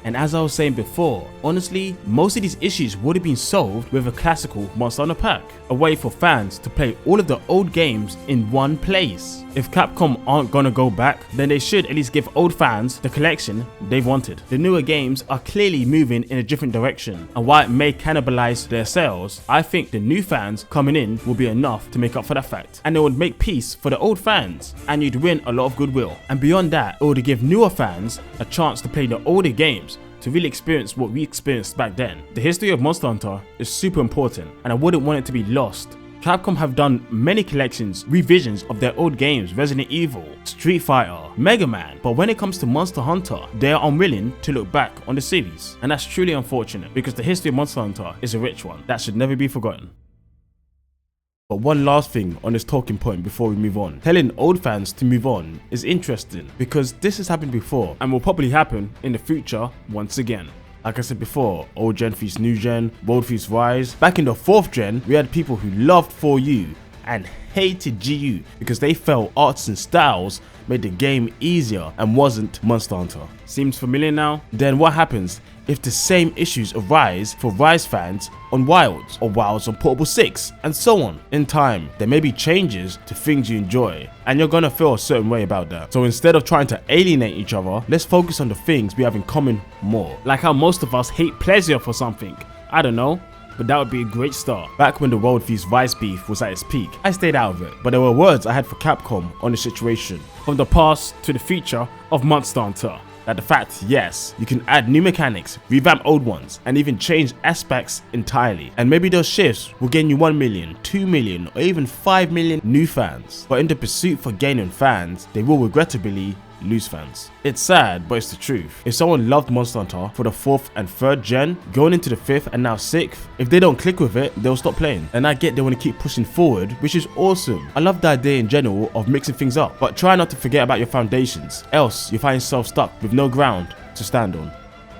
And as I was saying before, honestly, most of these issues would have been solved with a classical Monster Hunter pack, a way for fans to play all of the old games in one place. If Capcom aren't gonna go back, then they should at least give old fans the collection they've wanted. The newer games are clearly moving in a different direction, and while it may cannibalize their sales, I think the new fans coming in will be enough to make up for that fact, and it would make peace for the old fans, and you'd win a lot of goodwill. And beyond that, it would give newer fans a chance to play the older games to really experience what we experienced back then. The history of Monster Hunter is super important, and I wouldn't want it to be lost. Capcom have done many collections, revisions of their old games, Resident Evil, Street Fighter, Mega Man, but when it comes to Monster Hunter, they are unwilling to look back on the series. And that's truly unfortunate, because the history of Monster Hunter is a rich one that should never be forgotten. But one last thing on this talking point before we move on. Telling old fans to move on is interesting because this has happened before and will probably happen in the future once again. Like I said before, old gen feats new gen, world feats rise. Back in the 4th gen, we had people who loved 4U and hated GU because they felt arts and styles made the game easier and wasn't Monster Hunter. Seems familiar now? Then what happens if the same issues arise for Rise fans on Wilds or Wilds on Portable 6 and so on? In time, there may be changes to things you enjoy and you're gonna feel a certain way about that. So instead of trying to alienate each other, let's focus on the things we have in common more. Like how most of us hate pleasure for something. I don't know, but that would be a great start. Back when the World vs Vice beef was at its peak, I stayed out of it, but there were words I had for Capcom on the situation. From the past to the future of Monster Hunter. That the fact, yes, you can add new mechanics, revamp old ones, and even change aspects entirely. And maybe those shifts will gain you 1 million, 2 million, or even 5 million new fans. But in the pursuit for gaining fans, they will regrettably lose fans. It's sad, but it's the truth. If someone loved Monster Hunter for the 4th and 3rd gen, going into the 5th and now 6th, if they don't click with it, they'll stop playing. And I get they want to keep pushing forward, which is awesome. I love the idea in general of mixing things up, but try not to forget about your foundations, else you find yourself stuck with no ground to stand on.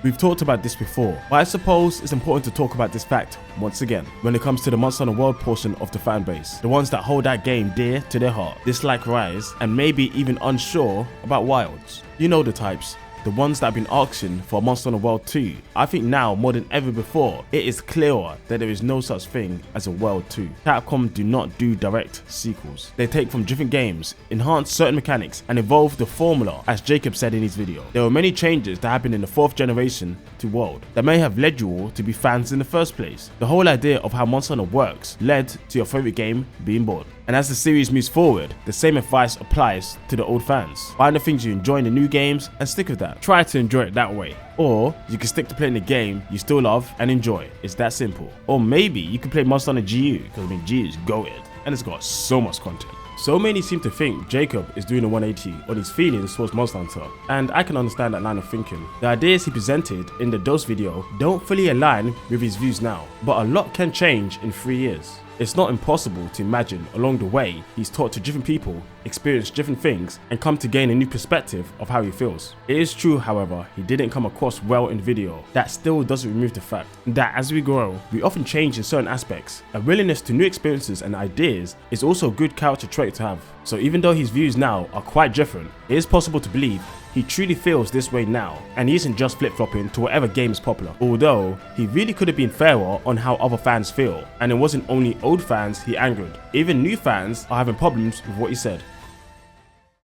We've talked about this before, but I suppose it's important to talk about this fact once again when it comes to the Monster Hunter World portion of the fanbase, the ones that hold that game dear to their heart, dislike Rise, and maybe even unsure about Wilds. You know the types. The ones that have been auctioned for Monster Hunter World 2. I think now more than ever before, it is clearer that there is no such thing as a World 2. Capcom do not do direct sequels. They take from different games, enhance certain mechanics, and evolve the formula, as Jakob said in his video. There were many changes that happened in the 4th generation to World that may have led you all to be fans in the first place. The whole idea of how Monster Hunter works led to your favorite game being born. And as the series moves forward, the same advice applies to the old fans. Find the things you enjoy in the new games and stick with that. Try to enjoy it that way. Or you can stick to playing the game you still love and enjoy. It's that simple. Or maybe you can play Monster Hunter GU, because I mean GU is goated and it's got so much content. So many seem to think Jakob is doing a 180 on his feelings towards Monster Hunter, and I can understand that line of thinking. The ideas he presented in the Dose video don't fully align with his views now, but a lot can change in 3 years. It's not impossible to imagine along the way he's talked to different people, experienced different things, and come to gain a new perspective of how he feels. It is true, however, he didn't come across well in the video. That still doesn't remove the fact that as we grow, we often change in certain aspects. A willingness to new experiences and ideas is also a good character trait to have. So even though his views now are quite different, it is possible to believe he truly feels this way now, and he isn't just flip-flopping to whatever game is popular. Although, he really could have been fairer on how other fans feel, and it wasn't only old fans he angered. Even new fans are having problems with what he said.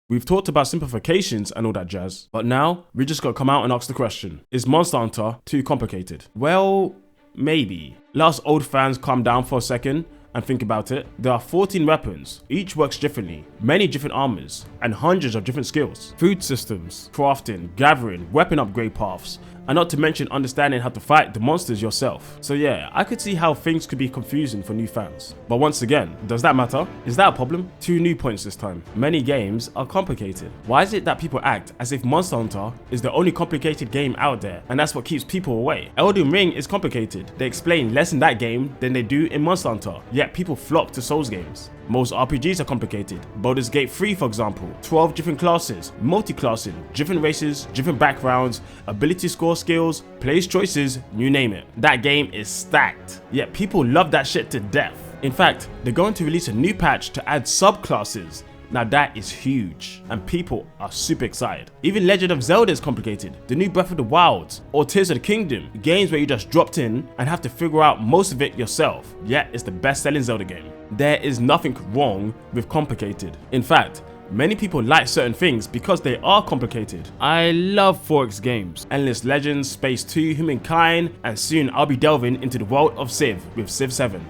We've talked about simplifications and all that jazz, but now we just gotta come out and ask the question, is Monster Hunter too complicated? Well, maybe. Let us old fans calm down for a second and think about it. There are 14 weapons, each works differently, many different armors, and hundreds of different skills. Food systems, crafting, gathering, weapon upgrade paths, and not to mention understanding how to fight the monsters yourself. So yeah, I could see how things could be confusing for new fans. But once again, does that matter? Is that a problem? 2 new points this time. Many games are complicated. Why is it that people act as if Monster Hunter is the only complicated game out there, and that's what keeps people away? Elden Ring is complicated. They explain less in that game than they do in Monster Hunter, yet people flock to Souls games. Most RPGs are complicated. Baldur's Gate 3, for example, 12 different classes, multi-classing, different races, different backgrounds, ability score skills, place choices, you name it. That game is stacked, yet people love that shit to death. In fact, they're going to release a new patch to add subclasses. Now that is huge, and people are super excited. Even Legend of Zelda is complicated. The new Breath of the Wild or Tears of the Kingdom, games where you just dropped in and have to figure out most of it yourself, yet it's the best-selling Zelda game. There is nothing wrong with complicated. In fact, many people like certain things because they are complicated. I love 4X games, Endless Legends, Space 2, Humankind, and soon I'll be delving into the world of Civ with Civ 7.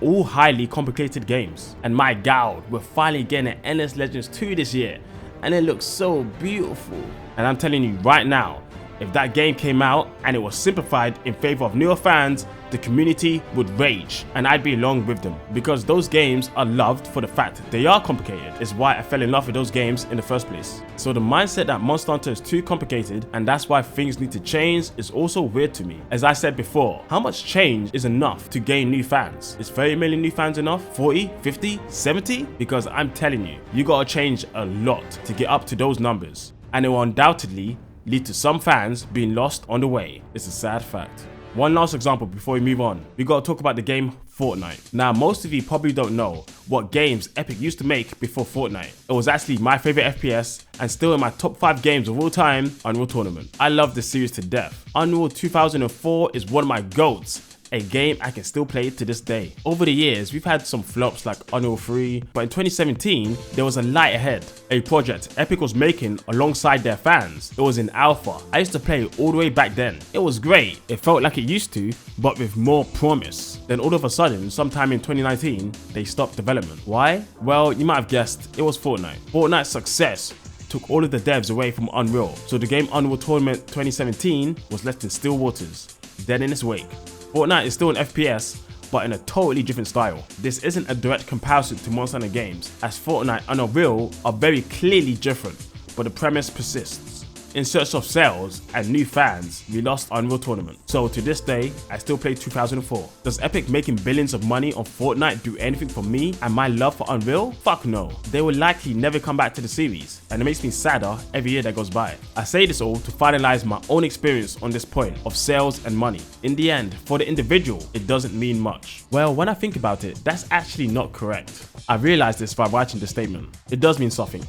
All highly complicated games. And my god, we're finally getting an Endless Legends 2 this year, and it looks so beautiful. And I'm telling you right now, if that game came out and it was simplified in favor of newer fans, the community would rage, and I'd be along with them, because those games are loved for the fact they are complicated. It's why I fell in love with those games in the first place. So the mindset that Monster Hunter is too complicated and that's why things need to change is also weird to me. As I said before, how much change is enough to gain new fans? Is 30 million new fans enough? 40, 50, 70? Because I'm telling you, you gotta change a lot to get up to those numbers, and it will undoubtedly lead to some fans being lost on the way. It's a sad fact. One last example before we move on. We gotta talk about the game Fortnite. Now, most of you probably don't know what games Epic used to make before Fortnite. It was actually my favorite FPS and still in my top 5 games of all time, Unreal Tournament. I love this series to death. Unreal 2004 is one of my GOATs, a game I can still play to this day. Over the years, we've had some flops like Unreal 3, but in 2017, there was a light ahead, a project Epic was making alongside their fans. It was in alpha. I used to play it all the way back then. It was great. It felt like it used to, but with more promise. Then all of a sudden, sometime in 2019, they stopped development. Why? Well, you might have guessed, it was Fortnite. Fortnite's success took all of the devs away from Unreal, so the game Unreal Tournament 2017 was left in still waters, dead in its wake. Fortnite is still an FPS, but in a totally different style. This isn't a direct comparison to Monster Hunter games, as Fortnite and Unreal are very clearly different, but the premise persists. In search of sales and new fans, we lost Unreal Tournament. So to this day, I still play 2004. Does Epic making billions of money on Fortnite do anything for me and my love for Unreal? Fuck no. They will likely never come back to the series, and it makes me sadder every year that goes by. I say this all to finalize my own experience on this point of sales and money. In the end, for the individual, it doesn't mean much. Well, when I think about it, that's actually not correct. I realized this by writing the statement. It does mean something.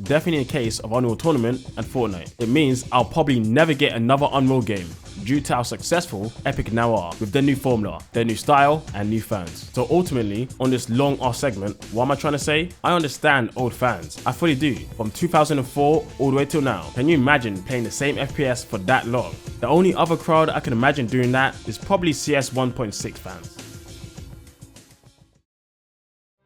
Definitely in the case of Unreal Tournament and Fortnite. It means I'll probably never get another Unreal game due to how successful Epic now are with their new formula, their new style and new fans. So ultimately, on this long ass segment, what am I trying to say? I understand old fans. I fully do. From 2004 all the way till now. Can you imagine playing the same FPS for that long? The only other crowd I can imagine doing that is probably CS 1.6 fans.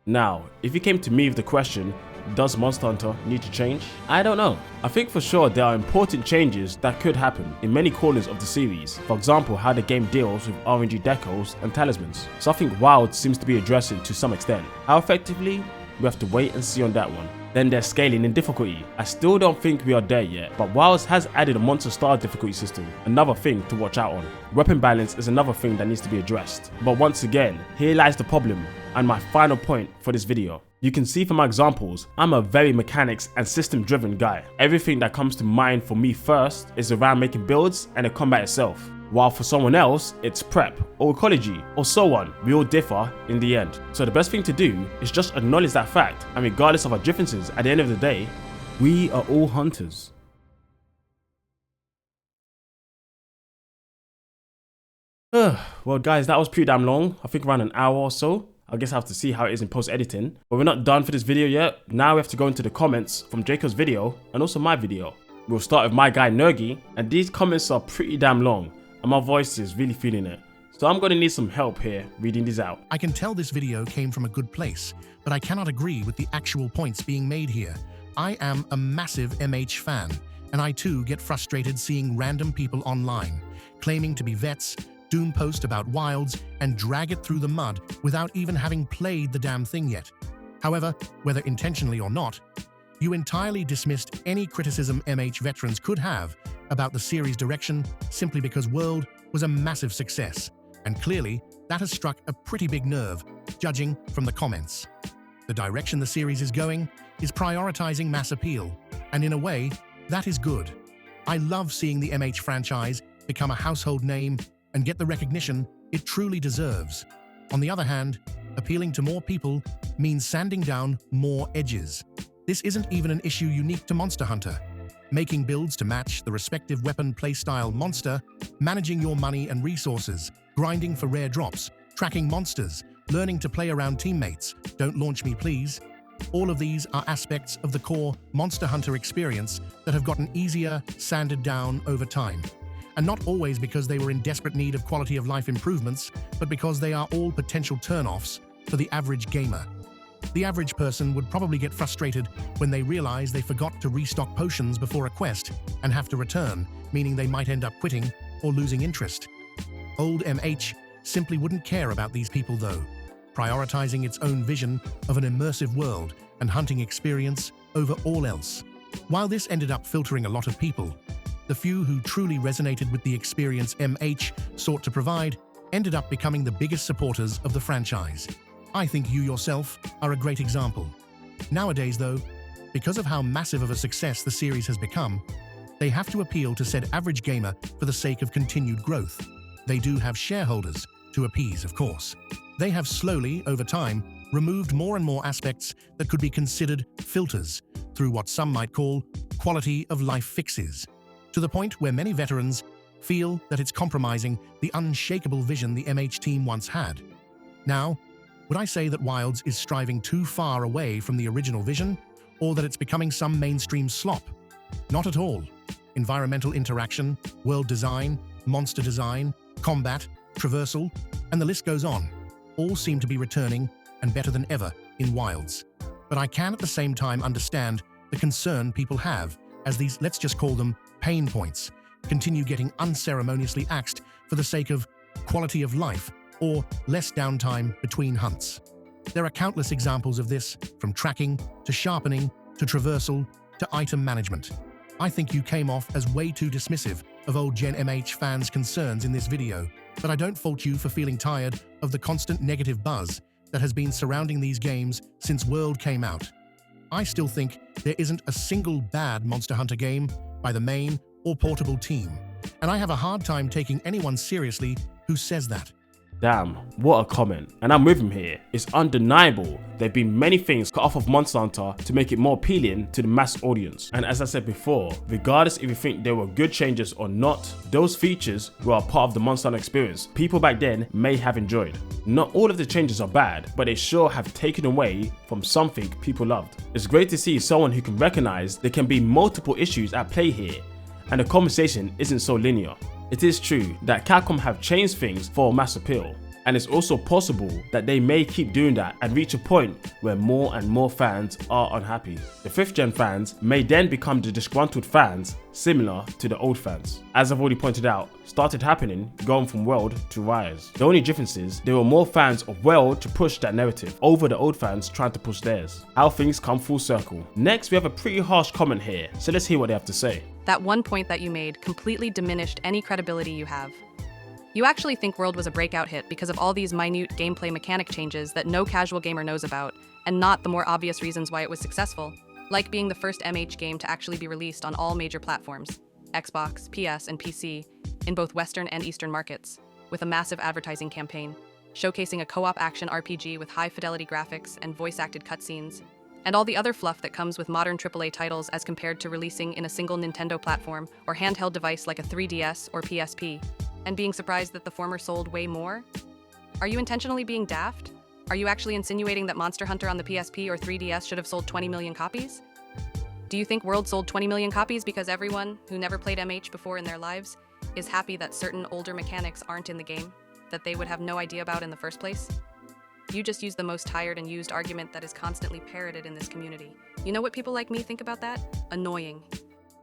Now, if you came to me with the question, does Monster Hunter need to change? I don't know. I think for sure there are important changes that could happen in many corners of the series. For example, how the game deals with RNG decals and talismans. Something WoW seems to be addressing to some extent. How effectively? We have to wait and see on that one. Then there's scaling in difficulty. I still don't think we are there yet, but WoW has added a monster star difficulty system, another thing to watch out on. Weapon balance is another thing that needs to be addressed. But once again, here lies the problem and my final point for this video. You can see from my examples, I'm a very mechanics and system driven guy. Everything that comes to mind for me first is around making builds and the combat itself. While for someone else, it's prep or ecology or so on. We all differ in the end. So the best thing to do is just acknowledge that fact, and regardless of our differences, at the end of the day, we are all hunters. Well guys, that was pretty damn long. I think around an hour or so. I guess I have to see how it is in post-editing. But we're not done for this video yet. Now we have to go into the comments from Jakob's video and also my video. We'll start with my guy Nergy, and these comments are pretty damn long and my voice is really feeling it. So I'm going to need some help here reading these out. I can tell this video came from a good place, but I cannot agree with the actual points being made here. I am a massive MH fan, and I too get frustrated seeing random people online claiming to be vets, doom post about Wilds, and drag it through the mud without even having played the damn thing yet. However, whether intentionally or not, you entirely dismissed any criticism MH veterans could have about the series' direction simply because World was a massive success, and clearly that has struck a pretty big nerve, judging from the comments. The direction the series is going is prioritizing mass appeal, and in a way, that is good. I love seeing the MH franchise become a household name and get the recognition it truly deserves. On the other hand, appealing to more people means sanding down more edges. This isn't even an issue unique to Monster Hunter. Making builds to match the respective weapon playstyle monster, managing your money and resources, grinding for rare drops, tracking monsters, learning to play around teammates, don't launch me please. All of these are aspects of the core Monster Hunter experience that have gotten easier, sanded down over time. And not always because they were in desperate need of quality of life improvements, but because they are all potential turn-offs for the average gamer. The average person would probably get frustrated when they realize they forgot to restock potions before a quest and have to return, meaning they might end up quitting or losing interest. Old MH simply wouldn't care about these people though, prioritizing its own vision of an immersive world and hunting experience over all else. While this ended up filtering a lot of people, the few who truly resonated with the experience MH sought to provide ended up becoming the biggest supporters of the franchise. I think you yourself are a great example. Nowadays though, because of how massive of a success the series has become, they have to appeal to said average gamer for the sake of continued growth. They do have shareholders to appease, of course. They have slowly, over time, removed more and more aspects that could be considered filters through what some might call quality of life fixes, to the point where many veterans feel that it's compromising the unshakable vision the MH team once had. Now, would I say that Wilds is striving too far away from the original vision, or that it's becoming some mainstream slop? Not at all. Environmental interaction, world design, monster design, combat, traversal, and the list goes on, all seem to be returning and better than ever in Wilds. But I can at the same time understand the concern people have as these, let's just call them, pain points, continue getting unceremoniously axed for the sake of quality of life or less downtime between hunts. There are countless examples of this, from tracking to sharpening to traversal to item management. I think you came off as way too dismissive of old Gen MH fans' concerns in this video, but I don't fault you for feeling tired of the constant negative buzz that has been surrounding these games since World came out. I still think there isn't a single bad Monster Hunter game by the main or portable team, and I have a hard time taking anyone seriously who says that. Damn, what a comment. And I'm with him here. It's undeniable there have been many things cut off of Monster Hunter to make it more appealing to the mass audience. And as I said before, regardless if you think they were good changes or not, those features were a part of the Monster Hunter experience people back then may have enjoyed. Not all of the changes are bad, but they sure have taken away from something people loved. It's great to see someone who can recognize there can be multiple issues at play here, and the conversation isn't so linear. It is true that Capcom have changed things for mass appeal, and it's also possible that they may keep doing that and reach a point where more and more fans are unhappy. The 5th gen fans may then become the disgruntled fans similar to the old fans. As I've already pointed out, started happening going from World to Rise. The only difference is there were more fans of World to push that narrative over the old fans trying to push theirs. How things come full circle. Next, we have a pretty harsh comment here, so let's hear what they have to say. That one point that you made completely diminished any credibility you have. You actually think World was a breakout hit because of all these minute gameplay mechanic changes that no casual gamer knows about, and not the more obvious reasons why it was successful, like being the first MH game to actually be released on all major platforms, Xbox, PS, and PC, in both Western and Eastern markets, with a massive advertising campaign, showcasing a co-op action RPG with high-fidelity graphics and voice-acted cutscenes, and all the other fluff that comes with modern AAA titles as compared to releasing in a single Nintendo platform or handheld device like a 3DS or PSP, and being surprised that the former sold way more? Are you intentionally being daft? Are you actually insinuating that Monster Hunter on the PSP or 3DS should have sold 20 million copies? Do you think World sold 20 million copies because everyone who never played MH before in their lives is happy that certain older mechanics aren't in the game that they would have no idea about in the first place? You just use the most tired and used argument that is constantly parroted in this community. You know what people like me think about that? Annoying.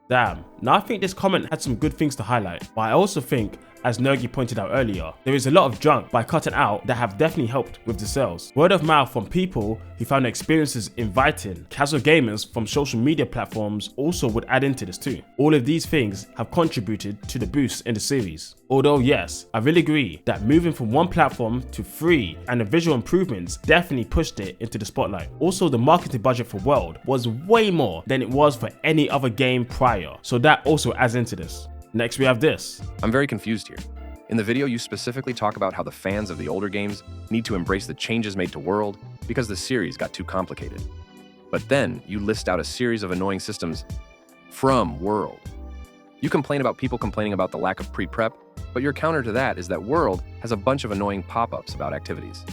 Damn, now I think this comment had some good things to highlight, but I also think, as Nergi pointed out earlier, there is a lot of junk by cutting out that have definitely helped with the sales. Word of mouth from people who found the experiences inviting. Casual gamers from social media platforms also would add into this too. All of these things have contributed to the boost in the series. Although yes, I really agree that moving from one platform to 3 and the visual improvements definitely pushed it into the spotlight. Also, the marketing budget for World was way more than it was for any other game prior, so that also adds into this. Next we have this. I'm very confused here. In the video, you specifically talk about how the fans of the older games need to embrace the changes made to World because the series got too complicated. But then you list out a series of annoying systems from World. You complain about people complaining about the lack of pre-prep, but your counter to that is that World has a bunch of annoying pop-ups about activities.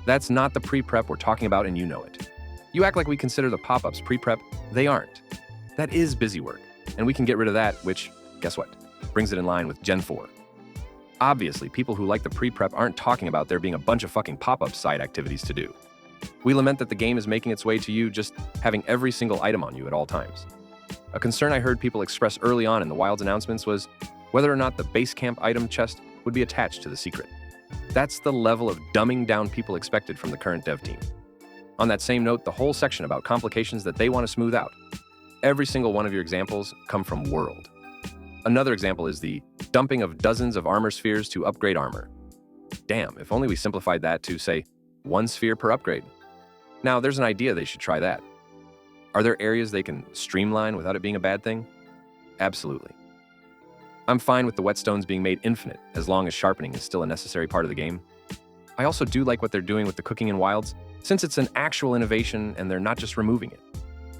That's not the pre-prep we're talking about, and you know it. You act like we consider the pop-ups pre-prep. They aren't. That is busy work, and we can get rid of that, which, guess what? Brings it in line with Gen 4. Obviously, people who like the pre-prep aren't talking about there being a bunch of fucking pop-up side activities to do. We lament that the game is making its way to you just having every single item on you at all times. A concern I heard people express early on in the Wild's announcements was whether or not the base camp item chest would be attached to the secret. That's the level of dumbing down people expected from the current dev team. On that same note, the whole section about complications that they want to smooth out. Every single one of your examples come from World. Another example is the dumping of dozens of armor spheres to upgrade armor. Damn, if only we simplified that to, say, 1 sphere per upgrade. Now, there's an idea they should try that. Are there areas they can streamline without it being a bad thing? Absolutely. I'm fine with the whetstones being made infinite, as long as sharpening is still a necessary part of the game. I also do like what they're doing with the cooking in Wilds, since it's an actual innovation and they're not just removing it.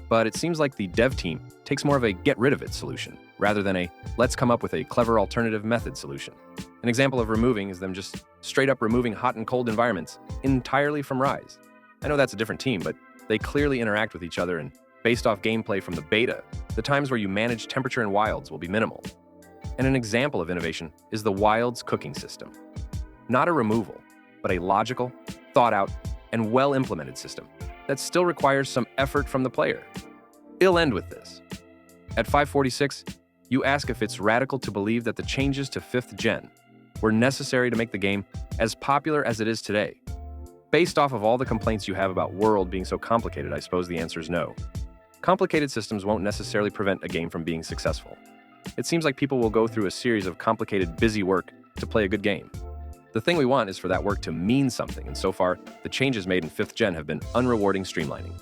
But it seems like the dev team takes more of a get-rid-of-it solution, rather than a let's come up with a clever alternative method solution. An example of removing is them just straight-up removing hot and cold environments entirely from Rise. I know that's a different team, but they clearly interact with each other, and based off gameplay from the beta, the times where you manage temperature in Wilds will be minimal. And an example of innovation is the Wilds cooking system. Not a removal, but a logical, thought-out, and well-implemented system that still requires some effort from the player. It'll end with this. At 546, you ask if it's radical to believe that the changes to 5th gen were necessary to make the game as popular as it is today. Based off of all the complaints you have about World being so complicated, I suppose the answer is no. Complicated systems won't necessarily prevent a game from being successful. It seems like people will go through a series of complicated, busy work to play a good game. The thing we want is for that work to mean something, and so far, the changes made in 5th gen have been unrewarding streamlining.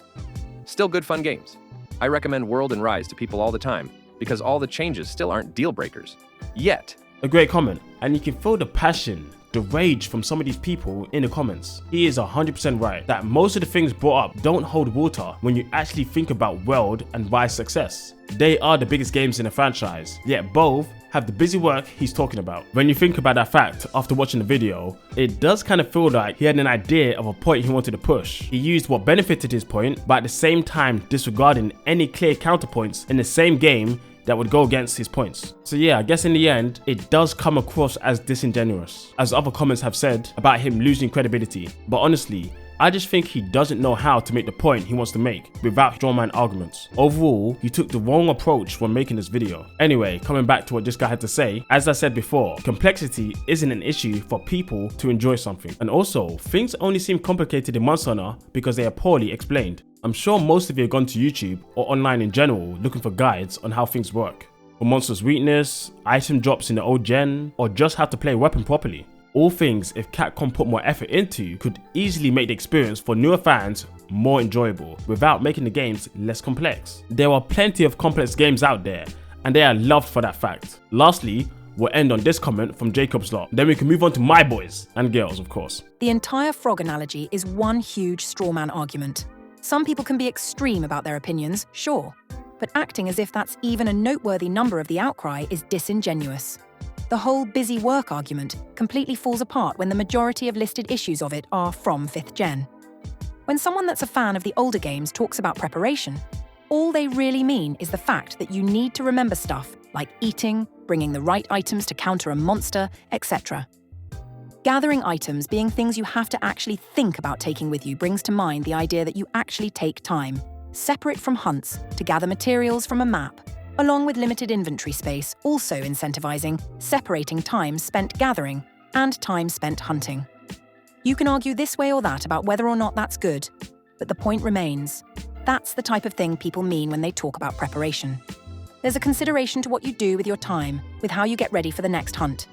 Still good fun games. I recommend World and Rise to people all the time, because all the changes still aren't deal breakers. Yet. A great comment, and you can feel the passion, the rage from some of these people in the comments. He is 100% right that most of the things brought up don't hold water when you actually think about World and Rise success. They are the biggest games in the franchise, yet both have the busy work he's talking about. When you think about that fact after watching the video, it does kind of feel like he had an idea of a point he wanted to push. He used what benefited his point, but at the same time disregarding any clear counterpoints in the same game that would go against his points. So yeah, I guess in the end, it does come across as disingenuous, as other comments have said about him losing credibility. But honestly, I just think he doesn't know how to make the point he wants to make without strawman arguments. Overall, he took the wrong approach when making this video. Anyway, coming back to what this guy had to say, as I said before, complexity isn't an issue for people to enjoy something. And also, things only seem complicated in Monster Hunter because they are poorly explained. I'm sure most of you have gone to YouTube or online in general looking for guides on how things work. For monsters' weakness, item drops in the old gen, or just how to play a weapon properly. All things, if Capcom put more effort into, could easily make the experience for newer fans more enjoyable without making the games less complex. There are plenty of complex games out there, and they are loved for that fact. Lastly, we'll end on this comment from Jacob's lot. Then we can move on to my boys and girls, of course. The entire frog analogy is one huge strawman argument. Some people can be extreme about their opinions, sure, but acting as if that's even a noteworthy number of the outcry is disingenuous. The whole busy work argument completely falls apart when the majority of listed issues of it are from 5th gen. When someone that's a fan of the older games talks about preparation, all they really mean is the fact that you need to remember stuff like eating, bringing the right items to counter a monster, etc. Gathering items being things you have to actually think about taking with you brings to mind the idea that you actually take time, separate from hunts, to gather materials from a map, along with limited inventory space, also incentivizing separating time spent gathering and time spent hunting. You can argue this way or that about whether or not that's good, but the point remains. That's the type of thing people mean when they talk about preparation. There's a consideration to what you do with your time, with how you get ready for the next hunt.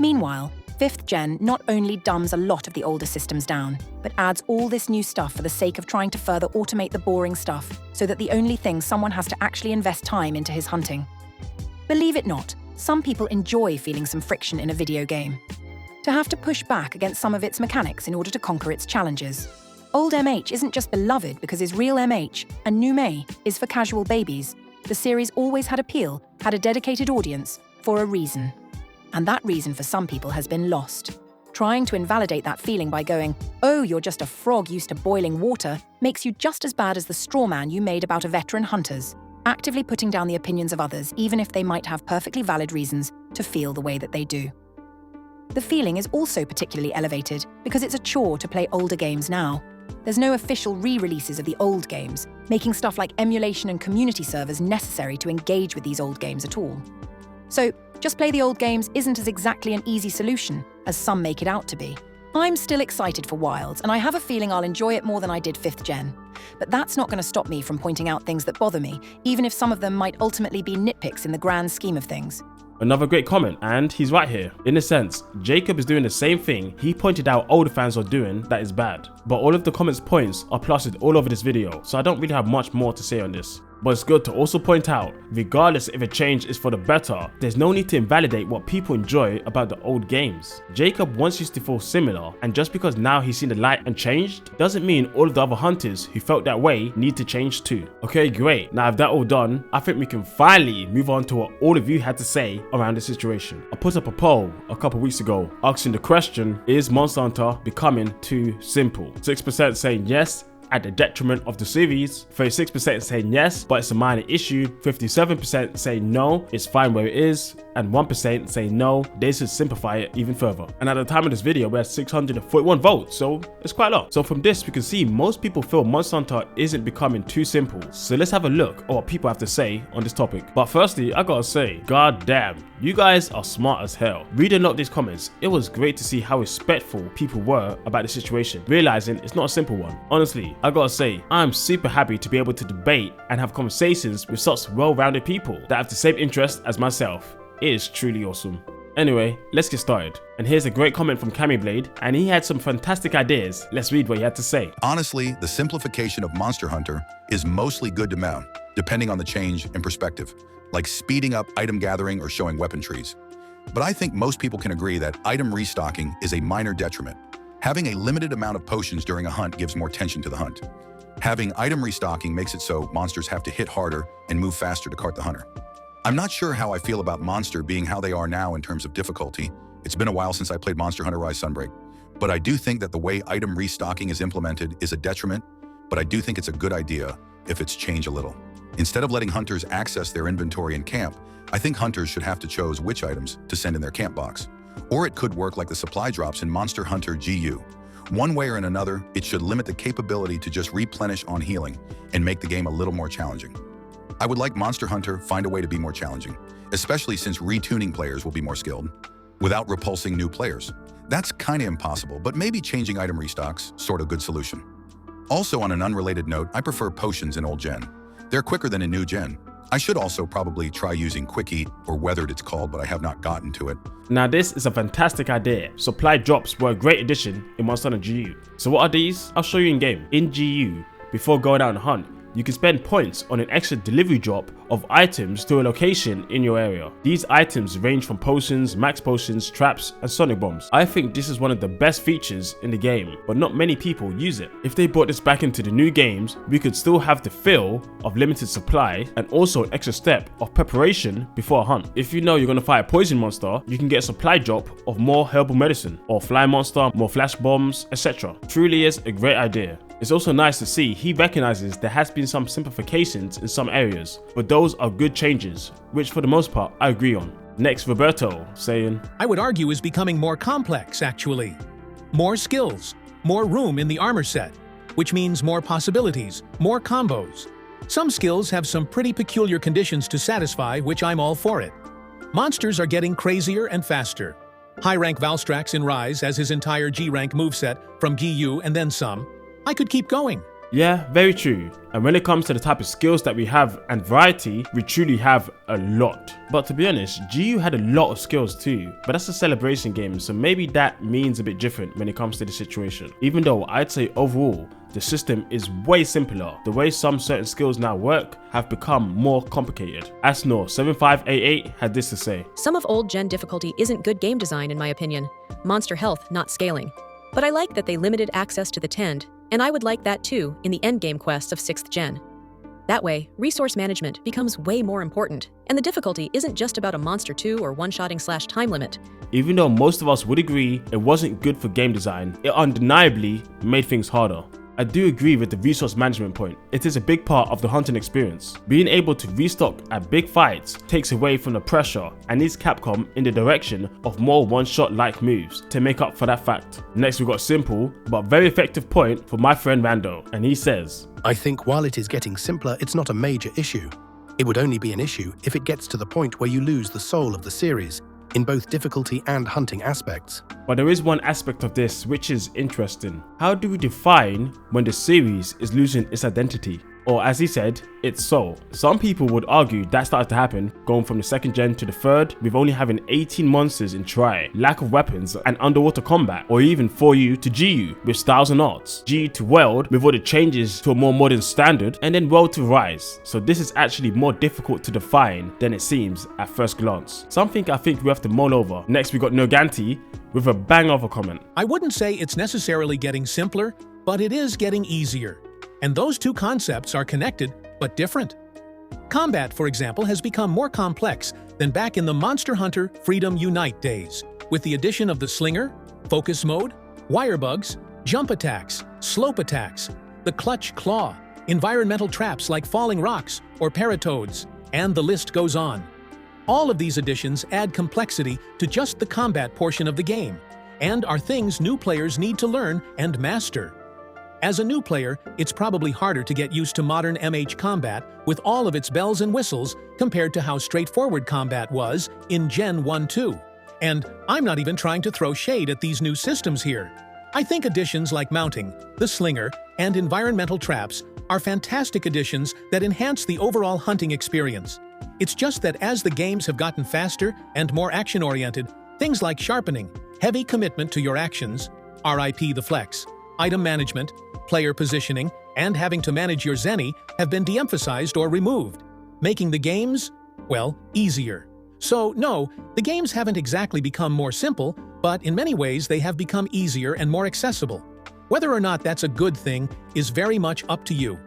Meanwhile, 5th Gen not only dumbs a lot of the older systems down, but adds all this new stuff for the sake of trying to further automate the boring stuff, so that the only thing someone has to actually invest time into is hunting. Believe it not, some people enjoy feeling some friction in a video game. To have to push back against some of its mechanics in order to conquer its challenges. Old MH isn't just beloved because it's real MH, and new May is for casual babies. The series always had appeal, had a dedicated audience, for a reason. And that reason for some people has been lost. Trying to invalidate that feeling by going, "Oh, you're just a frog used to boiling water," makes you just as bad as the straw man you made about a veteran hunters, actively putting down the opinions of others even if they might have perfectly valid reasons to feel the way that they do. The feeling is also particularly elevated because it's a chore to play older games now. There's no official re-releases of the old games, making stuff like emulation and community servers necessary to engage with these old games at all. So, just play the old games isn't as exactly an easy solution as some make it out to be. I'm still excited for Wilds, and I have a feeling I'll enjoy it more than I did 5th Gen. But that's not going to stop me from pointing out things that bother me, even if some of them might ultimately be nitpicks in the grand scheme of things. Another great comment, and he's right here. In a sense, Jacob is doing the same thing he pointed out older fans are doing that is bad. But all of the comments' points are plastered all over this video, so I don't really have much more to say on this. But it's good to also point out, regardless if a change is for the better, there's no need to invalidate what people enjoy about the old games. Jacob once used to feel similar, and just because now he's seen the light and changed, doesn't mean all of the other hunters who felt that way need to change too. Okay, great. Now with that all done, I think we can finally move on to what all of you had to say around the situation. I put up a poll a couple weeks ago asking the question, is Monster Hunter becoming too simple? 6% saying yes, at the detriment of the series, 36% saying yes, but it's a minor issue, 57% saying no, it's fine where it is, and 1% saying no, they should simplify it even further. And at the time of this video, we had 641 votes, so it's quite a lot. So from this, we can see most people feel Monster Hunter isn't becoming too simple. So let's have a look at what people have to say on this topic. But firstly, I gotta say, god damn, you guys are smart as hell. Reading a lot of these comments, it was great to see how respectful people were about the situation, realizing it's not a simple one. Honestly, I gotta say, I'm super happy to be able to debate and have conversations with such well-rounded people that have the same interest as myself. It is truly awesome. Anyway, let's get started. And here's a great comment from Cammy Blade, and he had some fantastic ideas. Let's read what he had to say. Honestly, the simplification of Monster Hunter is mostly good to mount, depending on the change in perspective, like speeding up item gathering or showing weapon trees. But I think most people can agree that item restocking is a minor detriment. Having a limited amount of potions during a hunt gives more tension to the hunt. Having item restocking makes it so monsters have to hit harder and move faster to cart the hunter. I'm not sure how I feel about Monster being how they are now in terms of difficulty. It's been a while since I played Monster Hunter Rise Sunbreak, but I do think that the way item restocking is implemented is a detriment, but I do think it's a good idea if it's changed a little. Instead of letting hunters access their inventory in camp, I think hunters should have to choose which items to send in their camp box. Or it could work like the supply drops in Monster Hunter GU. One way or another, it should limit the capability to just replenish on healing and make the game a little more challenging. I would like Monster Hunter find a way to be more challenging, especially since retuning players will be more skilled, without repulsing new players. That's kinda impossible, but maybe changing item restocks, sort of good solution. Also on an unrelated note, I prefer potions in old gen. They're quicker than in new gen. I should also probably try using Quick Eat, or Weathered it's called, but I have not gotten to it. Now this is a fantastic idea. Supply drops were a great addition in Monster Hunter GU. So what are these? I'll show you in game. In GU, before going out on a hunt, you can spend points on an extra delivery drop of items to a location in your area. These items range from potions, max potions, traps, and sonic bombs. I think this is one of the best features in the game, but not many people use it. If they brought this back into the new games, we could still have the feel of limited supply and also an extra step of preparation before a hunt. If you know you're gonna fight a poison monster, you can get a supply drop of more herbal medicine, or fly monster, more flash bombs, etc. Truly is a great idea. It's also nice to see he recognizes there has been some simplifications in some areas, but those are good changes, which for the most part I agree on. Next, Rebuttal, saying, I would argue is becoming more complex, actually. More skills, more room in the armor set, which means more possibilities, more combos. Some skills have some pretty peculiar conditions to satisfy, which I'm all for it. Monsters are getting crazier and faster. High-rank Valstrax in Rise has his entire G-rank moveset from GU and then some. I could keep going. Yeah, very true. And when it comes to the type of skills that we have and variety, we truly have a lot. But to be honest, GU had a lot of skills too, but that's a celebration game, so maybe that means a bit different when it comes to the situation. Even though I'd say overall, the system is way simpler. The way some certain skills now work have become more complicated. Asnor7588 had this to say. Some of old gen difficulty isn't good game design in my opinion. Monster health, not scaling. But I like that they limited access to the tend, and I would like that too in the endgame quests of 6th gen. That way, resource management becomes way more important, and the difficulty isn't just about a monster 2 or one-shotting / time limit. Even though most of us would agree it wasn't good for game design, it undeniably made things harder. I do agree with the resource management point. It is a big part of the hunting experience. Being able to restock at big fights takes away from the pressure and leads Capcom in the direction of more one-shot like moves to make up for that fact. Next we got simple but very effective point for my friend Rando, and he says, I think while it is getting simpler, it's not a major issue. It would only be an issue if it gets to the point where you lose the soul of the series, in both difficulty and hunting aspects. But there is one aspect of this which is interesting. How do we define when the series is losing its identity? Or as he said, its soul. Some people would argue that started to happen going from the 2nd gen to the 3rd with only having 18 monsters in try, lack of weapons and underwater combat, or even 4U to GU with styles and arts, GU to World with all the changes to a more modern standard, and then World to Rise. So this is actually more difficult to define than it seems at first glance. Something I think we have to mull over. Next we got Noganti with a bang of a comment. I wouldn't say it's necessarily getting simpler, but it is getting easier. And those two concepts are connected, but different. Combat, for example, has become more complex than back in the Monster Hunter Freedom Unite days, with the addition of the Slinger, Focus Mode, Wire Bugs, Jump Attacks, Slope Attacks, the Clutch Claw, environmental traps like falling rocks or paratoads, and the list goes on. All of these additions add complexity to just the combat portion of the game, and are things new players need to learn and master. As a new player, it's probably harder to get used to modern MH combat with all of its bells and whistles compared to how straightforward combat was in Gen 1-2. And I'm not even trying to throw shade at these new systems here. I think additions like mounting, the Slinger, and environmental traps are fantastic additions that enhance the overall hunting experience. It's just that as the games have gotten faster and more action-oriented, things like sharpening, heavy commitment to your actions, RIP the flex, item management, player positioning, and having to manage your Zenny have been de-emphasized or removed, making the games, well, easier. So no, the games haven't exactly become more simple, but in many ways they have become easier and more accessible. Whether or not that's a good thing is very much up to you.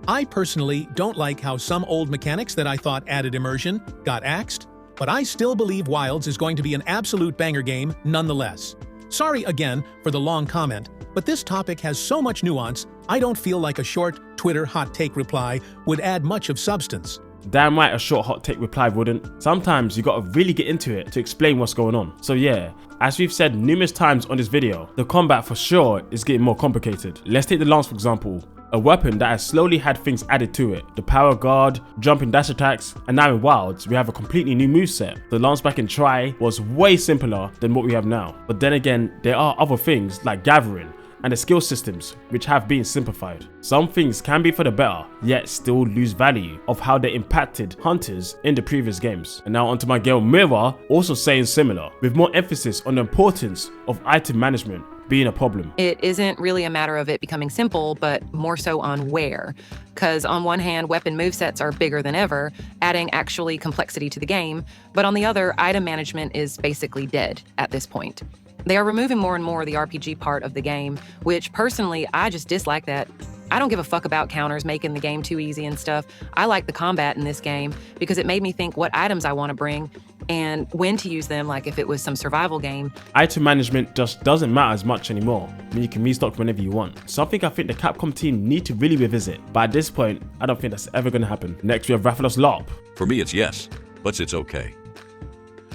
I personally don't like how some old mechanics that I thought added immersion got axed, but I still believe Wilds is going to be an absolute banger game nonetheless. Sorry again for the long comment, but this topic has so much nuance, I don't feel like a short Twitter hot take reply would add much of substance. Damn right a short hot take reply wouldn't. Sometimes you gotta really get into it to explain what's going on. So yeah, as we've said numerous times on this video, the combat for sure is getting more complicated. Let's take the lance for example. A weapon that has slowly had things added to it. The power guard, jump and dash attacks, and now in Wilds we have a completely new moveset. The lance back in Try was way simpler than what we have now. But then again, there are other things like gathering and the skill systems which have been simplified. Some things can be for the better, yet still lose value of how they impacted hunters in the previous games. And now onto my girl Mira, also saying similar, with more emphasis on the importance of item management being a problem. It isn't really a matter of it becoming simple, but more so on where. Because on one hand, weapon movesets are bigger than ever, adding actually complexity to the game, but on the other, item management is basically dead at this point. They are removing more and more the RPG part of the game, which personally, I just dislike that. I don't give a fuck about counters making the game too easy and stuff. I like the combat in this game because it made me think what items I want to bring and when to use them, like if it was some survival game. Item management just doesn't matter as much anymore. I mean, you can restock whenever you want. Something I think the Capcom team need to really revisit, but at this point, I don't think that's ever going to happen. Next we have Rathalos LARP. For me it's yes, but it's okay.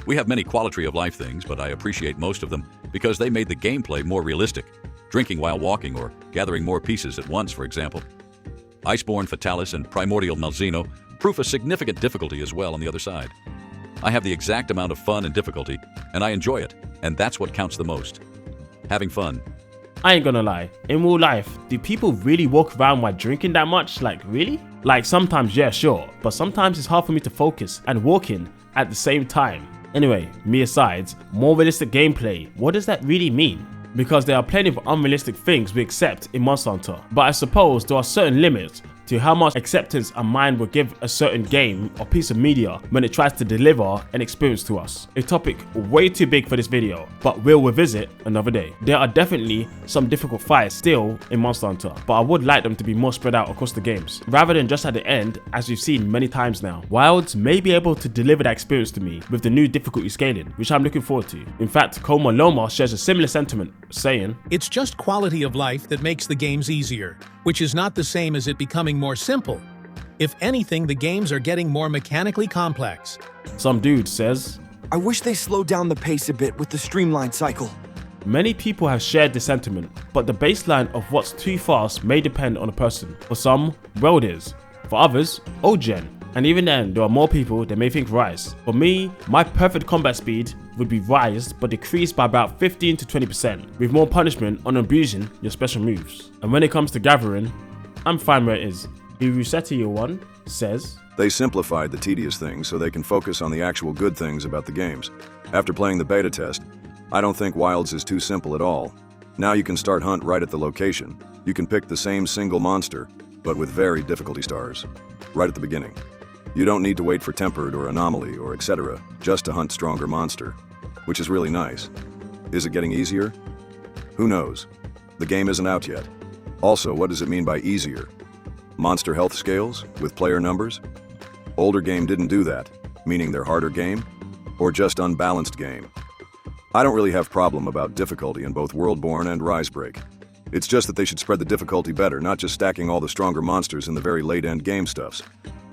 We have many quality of life things, but I appreciate most of them because they made the gameplay more realistic. Drinking while walking or gathering more pieces at once, for example. Iceborne Fatalis and Primordial Malzeno prove a significant difficulty as well on the other side. I have the exact amount of fun and difficulty, and I enjoy it, and that's what counts the most. Having fun. I ain't gonna lie, in real life, do people really walk around while drinking that much? Like, really? Like, sometimes, yeah, sure, but sometimes it's hard for me to focus and walking at the same time. Anyway, me aside, more realistic gameplay, what does that really mean? Because there are plenty of unrealistic things we accept in Monster Hunter, but I suppose there are certain limits to how much acceptance a mind will give a certain game or piece of media when it tries to deliver an experience to us. A topic way too big for this video, but we'll revisit another day. There are definitely some difficult fights still in Monster Hunter, but I would like them to be more spread out across the games, rather than just at the end as we've seen many times now. Wilds may be able to deliver that experience to me with the new difficulty scaling, which I'm looking forward to. In fact, Koma Loma shares a similar sentiment, saying, It's just quality of life that makes the games easier, which is not the same as it becoming more simple. If anything, the games are getting more mechanically complex. Some dude says, I wish they slowed down the pace a bit with the streamlined cycle. Many people have shared this sentiment, but the baseline of what's too fast may depend on a person. For some, world is. For others, old gen. And even then, there are more people that may think rise. For me, my perfect combat speed would be rise, but decreased by about 15 to 20%, with more punishment on abusing your special moves. And when it comes to gathering, I'm fine where it is. Iruseti1 says, They simplified the tedious things so they can focus on the actual good things about the games. After playing the beta test, I don't think Wilds is too simple at all. Now you can start hunt right at the location. You can pick the same single monster, but with varied difficulty stars, right at the beginning. You don't need to wait for tempered or anomaly or etc. just to hunt stronger monster, which is really nice. Is it getting easier? Who knows? The game isn't out yet. Also, what does it mean by easier? Monster health scales with player numbers? Older game didn't do that, meaning they're harder game? Or just unbalanced game? I don't really have problem about difficulty in both Worldborn and Risebreak. It's just that they should spread the difficulty better, not just stacking all the stronger monsters in the very late end game stuffs.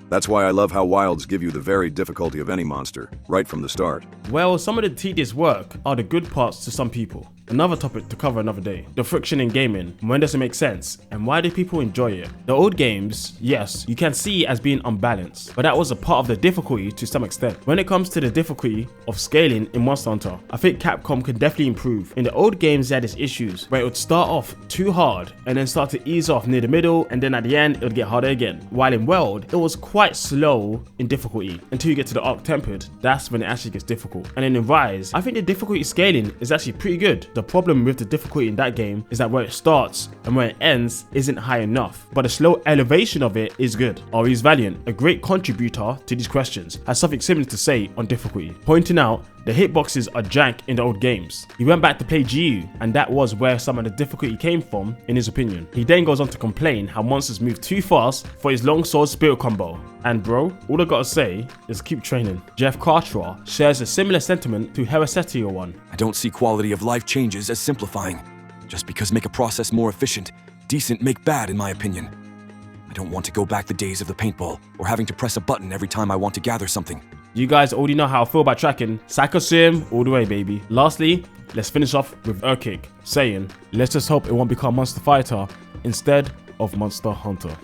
That's why I love how Wilds give you the varied difficulty of any monster, right from the start. Well, some of the tedious work are the good parts to some people. Another topic to cover another day. The friction in gaming. When does it make sense? And why do people enjoy it? The old games, yes, you can see as being unbalanced, but that was a part of the difficulty to some extent. When it comes to the difficulty of scaling in Monster Hunter, I think Capcom could definitely improve. In the old games, they had these issues where it would start off too hard and then start to ease off near the middle, and then at the end, it would get harder again. While in World, it was quite slow in difficulty until you get to the Arc Tempered. That's when it actually gets difficult. And then in Rise, I think the difficulty scaling is actually pretty good. The problem with the difficulty in that game is that where it starts and where it ends isn't high enough, but the slow elevation of it is good. Ari's Valiant, a great contributor to these questions, has something similar to say on difficulty, pointing out the hitboxes are jank in the old games. He went back to play GU, and that was where some of the difficulty came from, in his opinion. He then goes on to complain how monsters move too fast for his longsword spirit combo. And bro, all I gotta say is keep training. Jeff Cartra shares a similar sentiment to Herasetio1. I don't see quality of life changes as simplifying. Just because make a process more efficient, decent make bad in my opinion. I don't want to go back the days of the paintball, or having to press a button every time I want to gather something. You guys already know how I feel about tracking. Psycho Sim all the way, baby. Lastly, let's finish off with Urkick saying, let's just hope it won't become Monster Fighter instead of Monster Hunter.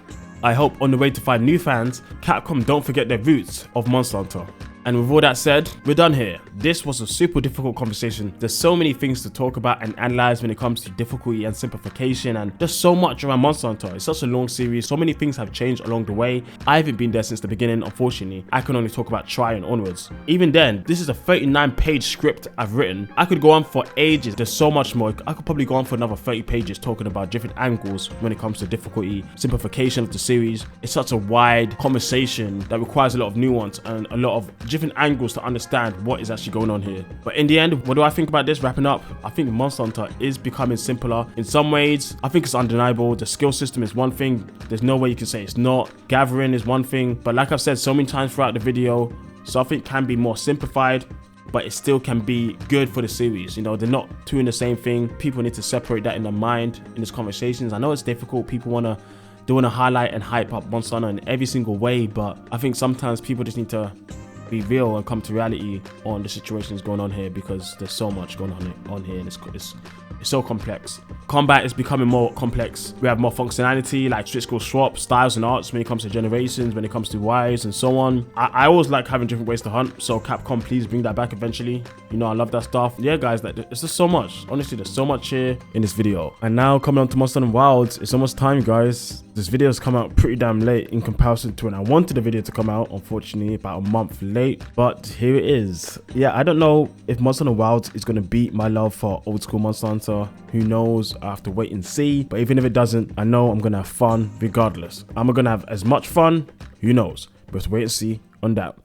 I hope on the way to find new fans, Capcom don't forget their roots of Monster Hunter. And with all that said, we're done here. This was a super difficult conversation. There's so many things to talk about and analyze when it comes to difficulty and simplification, and just so much around Monster Hunter. It's such a long series. So many things have changed along the way. I haven't been there since the beginning, unfortunately. I can only talk about Try and onwards. Even then, this is a 39-page script I've written. I could go on for ages. There's so much more. I could probably go on for another 30 pages talking about different angles when it comes to difficulty, simplification of the series. It's such a wide conversation that requires a lot of nuance and a lot of different angles to understand what is actually going on here. But in the end, what do I think about this? Wrapping up, I think Monster Hunter is becoming simpler in some ways. I think it's undeniable. The skill system is one thing. There's no way you can say it's not. Gathering is one thing, but like I've said so many times throughout the video, something can be more simplified, but it still can be good for the series. You know, they're not two in the same thing. People need to separate that in their mind in these conversations. I know it's difficult. People they want to highlight and hype up Monster Hunter in every single way, but I think sometimes people just need to be real and come to reality on the situations going on here, because there's so much going on here, and it's so complex. Combat is becoming more complex. We have more functionality like switch skill swap, styles and arts when it comes to generations, when it comes to wives and so on. I always like having different ways to hunt, so Capcom, please bring that back eventually. You know, I love that stuff. Yeah guys, it's just so much. Honestly, there's so much here in this video. And now coming on to Monster Hunter Wilds, it's almost time guys. This video has come out pretty damn late in comparison to when I wanted the video to come out, unfortunately about a month late, but here it is. Yeah, I don't know if Monster Hunter Wilds is going to beat my love for old school Monster Hunter. Who knows? I have to wait and see. But even if it doesn't, I know I'm gonna have fun regardless. I'm gonna have as much fun, who knows? But wait and see on that.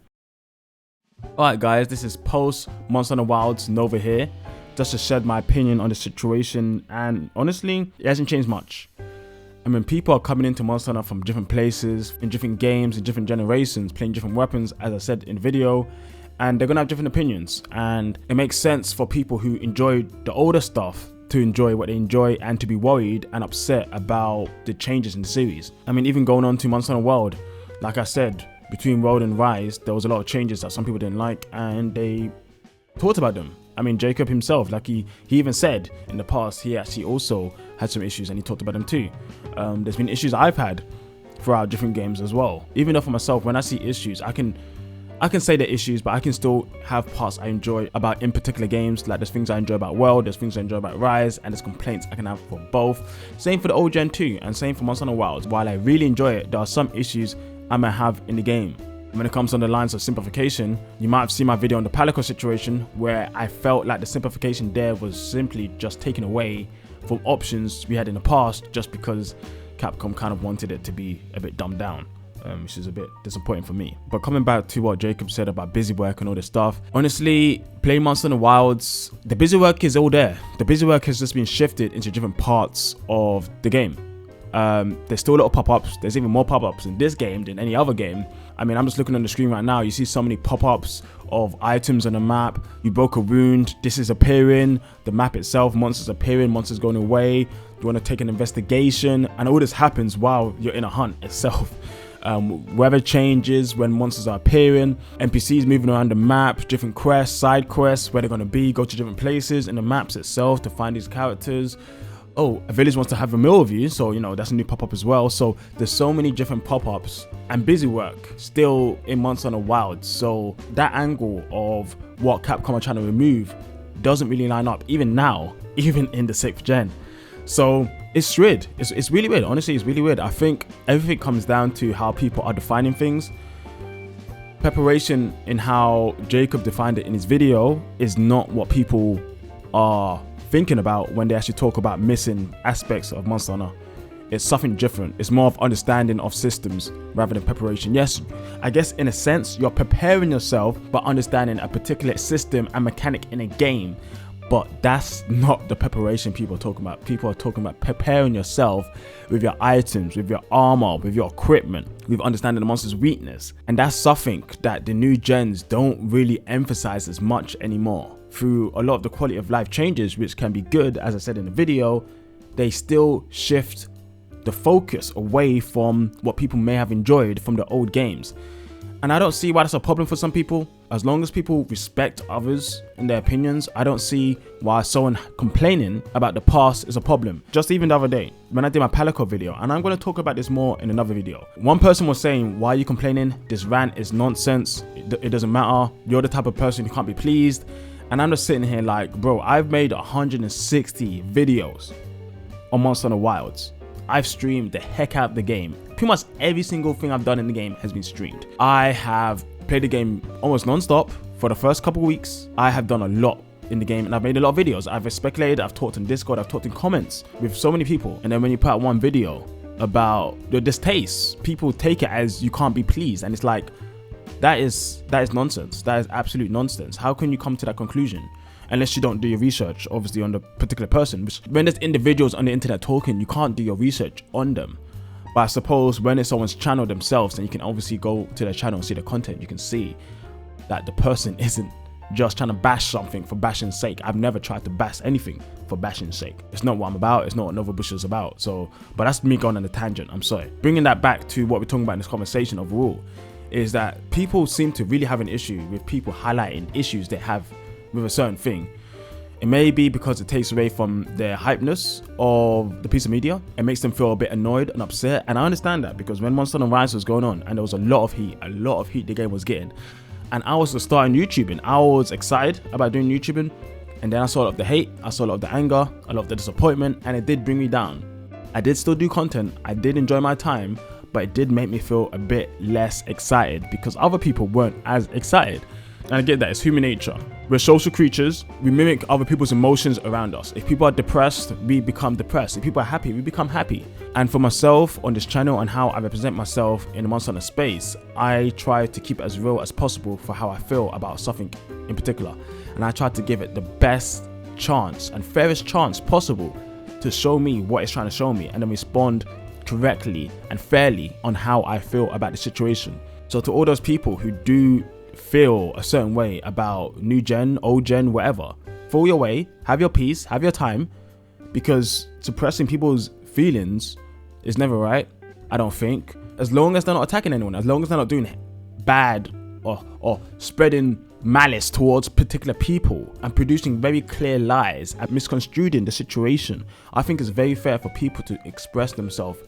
Alright guys, this is post Monster Hunter Wilds Nova here, just to shed my opinion on the situation, and honestly, it hasn't changed much. I mean, people are coming into Monster Hunter from different places, in different games, in different generations, playing different weapons, as I said in the video, and they're gonna have different opinions, and it makes sense for people who enjoy the older stuff to enjoy what they enjoy and to be worried and upset about the changes in the series. I mean, even going on to Monster Hunter World, like I said, between World and Rise, there was a lot of changes that some people didn't like, and they talked about them. I mean, Jakob himself, like he even said in the past, he actually also had some issues and he talked about them too. There's been issues I've had throughout different games as well. Even though for myself, when I see issues, I can say the issues, but I can still have parts I enjoy about in particular games. Like there's things I enjoy about World, there's things I enjoy about Rise, and there's complaints I can have for both. Same for the old gen 2, and same for Monster Hunter Wilds. While I really enjoy it, there are some issues I might have in the game. When it comes on the lines of simplification, you might have seen my video on the Palico situation, where I felt like the simplification there was simply just taken away from options we had in the past, just because Capcom kind of wanted it to be a bit dumbed down. Which is a bit disappointing for me. But coming back to what Jakob said about busy work and all this stuff, honestly, playing Monster Hunter Wilds, the busy work is all there. The busy work has just been shifted into different parts of the game. There's still a lot of pop-ups. There's even more pop-ups in this game than any other game. I mean, I'm just looking on the screen right now. You see so many pop-ups of items on the map. You broke a wound, this is appearing. The map itself, monsters appearing, monsters going away. You want to take an investigation, and all this happens while you're in a hunt itself. Weather changes when monsters are appearing, NPCs moving around the map, different quests, side quests, where they're going to be, go to different places in the maps itself to find these characters. Oh, a village wants to have a meal with you, so you know that's a new pop-up as well. So there's so many different pop-ups and busy work still in Monster Hunter Wilds. So that angle of what Capcom are trying to remove doesn't really line up even now, even in the 6th gen. So it's weird. It's really weird. Honestly, it's really weird. I think everything comes down to how people are defining things. Preparation in how Jakob defined it in his video is not what people are thinking about when they actually talk about missing aspects of Monster Hunter. It's something different. It's more of understanding of systems rather than preparation. Yes, I guess in a sense, you're preparing yourself by understanding a particular system and mechanic in a game. But that's not the preparation people are talking about. People are talking about preparing yourself with your items, with your armor, with your equipment, with understanding the monster's weakness. And that's something that the new gens don't really emphasize as much anymore. Through a lot of the quality of life changes, which can be good, as I said in the video, they still shift the focus away from what people may have enjoyed from the old games. And I don't see why that's a problem for some people. As long as people respect others and their opinions, I don't see why someone complaining about the past is a problem. Just even the other day, when I did my Palico video, and I'm going to talk about this more in another video. One person was saying, why are you complaining? This rant is nonsense. It doesn't matter. You're the type of person who can't be pleased. And I'm just sitting here like, bro, I've made 160 videos on Monster Hunter Wilds. I've streamed the heck out of the game. Pretty much every single thing I've done in the game has been streamed. I have played the game almost non-stop for the first couple of weeks. I have done a lot in the game and I've made a lot of videos. I've speculated, I've talked on Discord, I've talked in comments with so many people. And then when you put out one video about the distaste, people take it as you can't be pleased. And it's like, that is nonsense. That is absolute nonsense. How can you come to that conclusion? Unless you don't do your research, obviously, on the particular person. When there's individuals on the internet talking, you can't do your research on them. But I suppose when it's someone's channel themselves, then you can obviously go to their channel and see the content. You can see that the person isn't just trying to bash something for bashing's sake. I've never tried to bash anything for bashing's sake. It's not what I'm about. It's not what Nova Bush is about. So, but that's me going on a tangent. I'm sorry. Bringing that back to what we're talking about in this conversation overall. is that people seem to really have an issue with people highlighting issues they have with a certain thing. It may be because it takes away from their hypeness of the piece of media. It makes them feel a bit annoyed and upset. And I understand that, because when Monster Hunter Rise was going on and there was a lot of heat the game was getting, and I was starting YouTubing, I was excited about doing YouTubing, and then I saw a lot of the hate, I saw a lot of the anger, a lot of the disappointment, and it did bring me down. I did still do content, I did enjoy my time, but it did make me feel a bit less excited because other people weren't as excited. And I get that, it's human nature. We're social creatures, we mimic other people's emotions around us. If people are depressed, we become depressed. If people are happy, we become happy. And for myself on this channel and how I represent myself in the Monster Hunter space, I try to keep it as real as possible for how I feel about something in particular. And I try to give it the best chance and fairest chance possible to show me what it's trying to show me, and then respond correctly and fairly on how I feel about the situation. So to all those people who do feel a certain way about new gen, old gen, whatever, feel your way, have your peace, have your time, because suppressing people's feelings is never right, I don't think. As long as they're not attacking anyone, as long as they're not doing bad or spreading malice towards particular people and producing very clear lies and misconstruing the situation, I think it's very fair for people to express themselves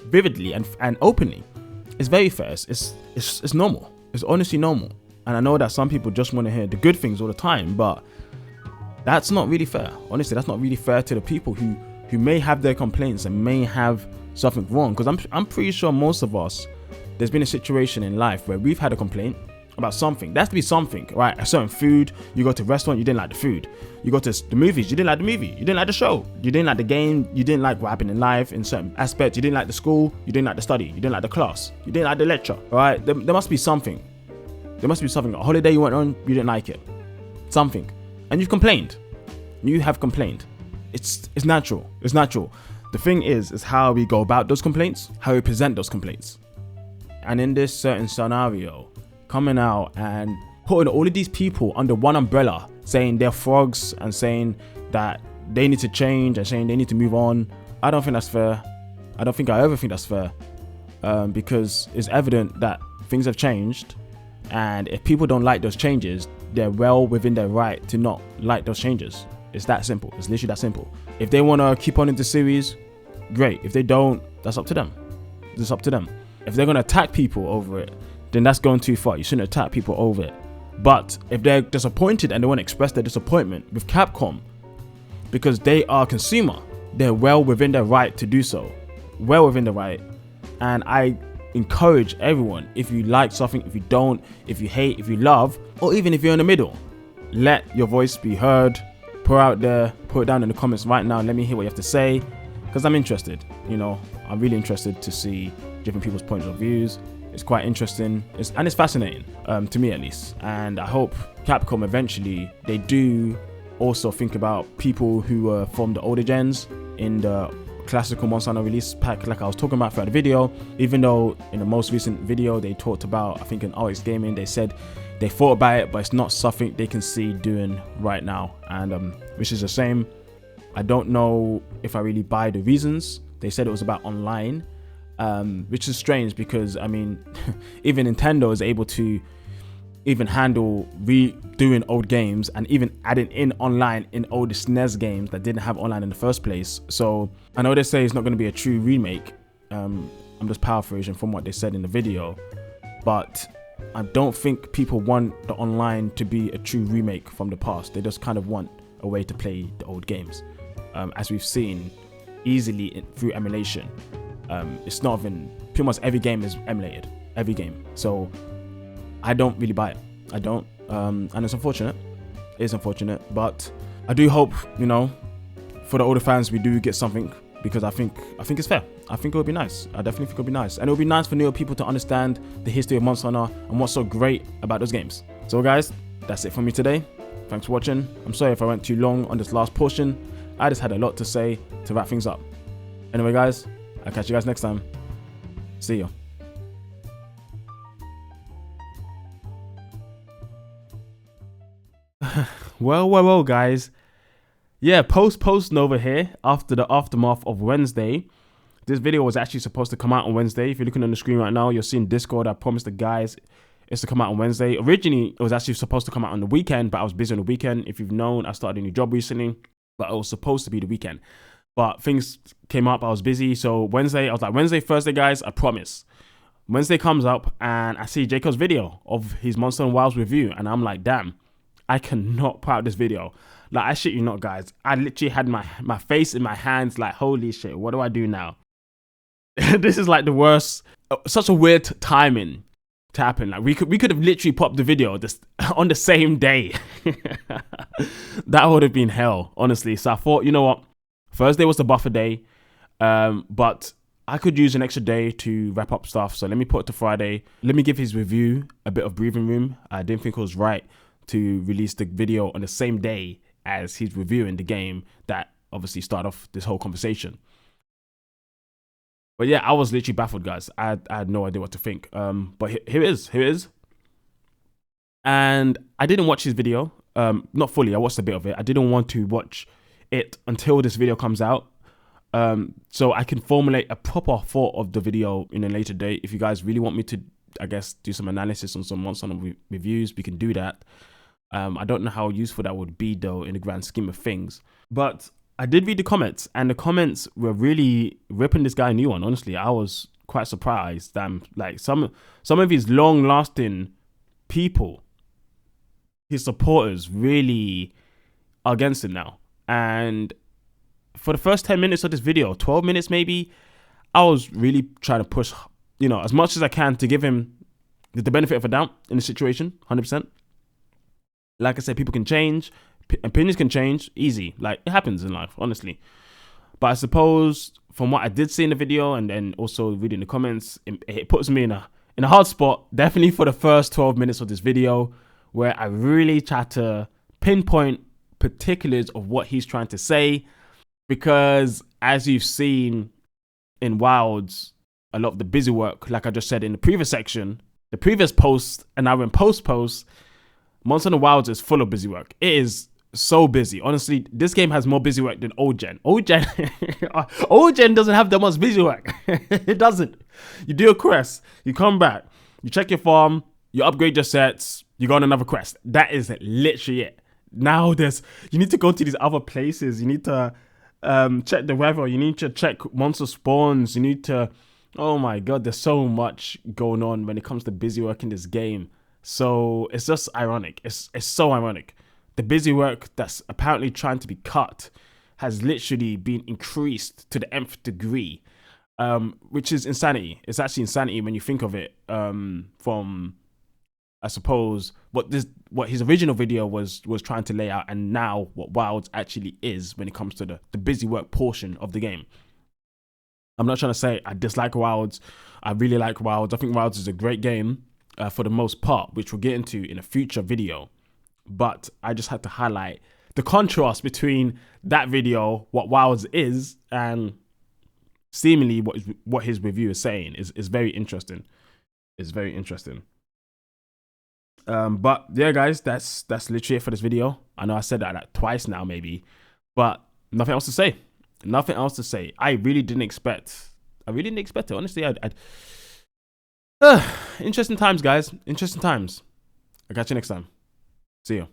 vividly and openly. It's very fair. It's normal. It's honestly normal. And I know that some people just want to hear the good things all the time, but that's not really fair. Honestly, that's not really fair to the people who may have their complaints and may have something wrong. Because I'm pretty sure most of us, there's been a situation in life where we've had a complaint about something. There has to be something, right? A certain food, you go to a restaurant, you didn't like the food. You go to the movies, you didn't like the movie. You didn't like the show. You didn't like the game. You didn't like what happened in life in certain aspects. You didn't like the school. You didn't like the study. You didn't like the class. You didn't like the lecture, right? There must be something. There must be something. A holiday you went on, you didn't like it. Something. And you've complained. You have complained. It's natural. It's natural. The thing is how we go about those complaints, how we present those complaints. And in this certain scenario, coming out and putting all of these people under one umbrella, saying they're frogs and saying that they need to change and saying they need to move on, I don't think that's fair. I don't think I ever think that's fair, because it's evident that things have changed, and if people don't like those changes, they're well within their right to not like those changes. It's that simple. It's literally that simple. If they want to keep on in the series, great. If they don't, that's up to them. It's up to them. If they're going to attack people over it, then that's going too far. You shouldn't attack people over it. But if they're disappointed and they want to express their disappointment with Capcom because they are a consumer, they're well within their right to do so. Well within the right. And I encourage everyone, if you like something, if you don't, if you hate, if you love, or even if you're in the middle, let your voice be heard. Put out there, put it down in the comments right now. Let me hear what you have to say, because I'm interested. I'm really interested to see different people's points of views. It's quite interesting, and it's fascinating, to me at least. And I hope Capcom eventually, they do also think about people who are from the older gens in the classical Monster Hunter release pack, like I was talking about throughout the video. Even though in the most recent video they talked about, I think in RX Gaming, they said they thought about it, but it's not something they can see doing right now, and which is a shame. I don't know if I really buy the reasons. They said it was about online, which is strange because, I mean, even Nintendo is able to even handle redoing old games and even adding in online in old SNES games that didn't have online in the first place. So I know they say it's not going to be a true remake. I'm just paraphrasing from what they said in the video, but I don't think people want the online to be a true remake from the past. They just kind of want a way to play the old games, as we've seen easily through emulation. It's not even, pretty much every game is emulated, every game. So I don't really buy it. I don't, and it's unfortunate. It is unfortunate, but I do hope, for the older fans, we do get something, because I think it's fair. I think it would be nice. I definitely think it would be nice, and it would be nice for newer people to understand the history of Monster Hunter and what's so great about those games. So guys, that's it for me today. Thanks for watching. I'm sorry if I went too long on this last portion. I just had a lot to say to wrap things up. Anyway guys, I'll catch you guys next time. See ya. Well, guys. Yeah, post over here after the aftermath of Wednesday. this video was actually supposed to come out on Wednesday. If you're looking on the screen right now, you're seeing Discord. I promised the guys it's to come out on Wednesday. Originally, it was actually supposed to come out on the weekend, but I was busy on the weekend. If you've known, I started a new job recently, but it was supposed to be the weekend. But things came up, I was busy. So Wednesday, I was like, Wednesday, Thursday, guys, I promise. Wednesday comes up and I see Jakob's video of his Monster and Wilds review. And I'm like, damn, I cannot put out this video. Like, I shit you not, guys. I literally had my face in my hands like, holy shit, what do I do now? This is like the worst, such a weird timing to happen. Like, we could have literally popped the video just on the same day. That would have been hell, honestly. So I thought, you know what? Thursday was the buffer day, but I could use an extra day to wrap up stuff. So let me put it to Friday. Let me give his review a bit of breathing room. I didn't think it was right to release the video on the same day as he's reviewing the game that obviously started off this whole conversation. But yeah, I was literally baffled, guys. I had no idea what to think. But here it is. And I didn't watch his video. Not fully, I watched a bit of it. I didn't want to watch it until this video comes out. So I can formulate a proper thought of the video in a later date. If you guys really want me to, I guess, do some analysis on some Monster Hunter reviews, we can do that. I don't know how useful that would be, though, in the grand scheme of things. But I did read the comments, and the comments were really ripping this guy a new one. Honestly, I was quite surprised. Like some of his long-lasting people, his supporters, really are against him now. And for the first 10 minutes of this video, 12 minutes maybe, I was really trying to push, as much as I can to give him the benefit of a doubt in the situation, 100%. Like I said, people can change, opinions can change, easy. Like, it happens in life, honestly. But I suppose from what I did see in the video and then also reading the comments, it puts me in a hard spot, definitely for the first 12 minutes of this video, where I really try to pinpoint particulars of what he's trying to say. Because as you've seen in Wilds, a lot of the busy work, like I just said in the previous section, the previous post, and now in post, Monster Hunter Wilds is full of busy work. It is so busy. Honestly, this game has more busy work than old gen. Old gen doesn't have that much busy work. It doesn't. You do a quest, you come back, you check your farm, you upgrade your sets, you go on another quest. That is literally it. Now you need to go to these other places. You need to check the weather. You need to check monster spawns. You need to, oh my god, there's so much going on when it comes to busy work in this game. So it's just ironic. It's so ironic. The busy work that's apparently trying to be cut has literally been increased to the nth degree, which is insanity. It's actually insanity when you think of it, from, I suppose, what his original video was trying to lay out, and now what Wilds actually is when it comes to the busy work portion of the game. I'm not trying to say I dislike Wilds. I really like Wilds. I think Wilds is a great game for the most part, which we'll get into in a future video. But I just had to highlight the contrast between that video, what Wilds is, and seemingly what his review is saying is very interesting. It's very interesting. But yeah, guys, that's literally it for this video. I know I said that like twice now, maybe, but nothing else to say. Nothing else to say. I really didn't expect it. Honestly, interesting times, guys. Interesting times. I'll catch you next time. See you.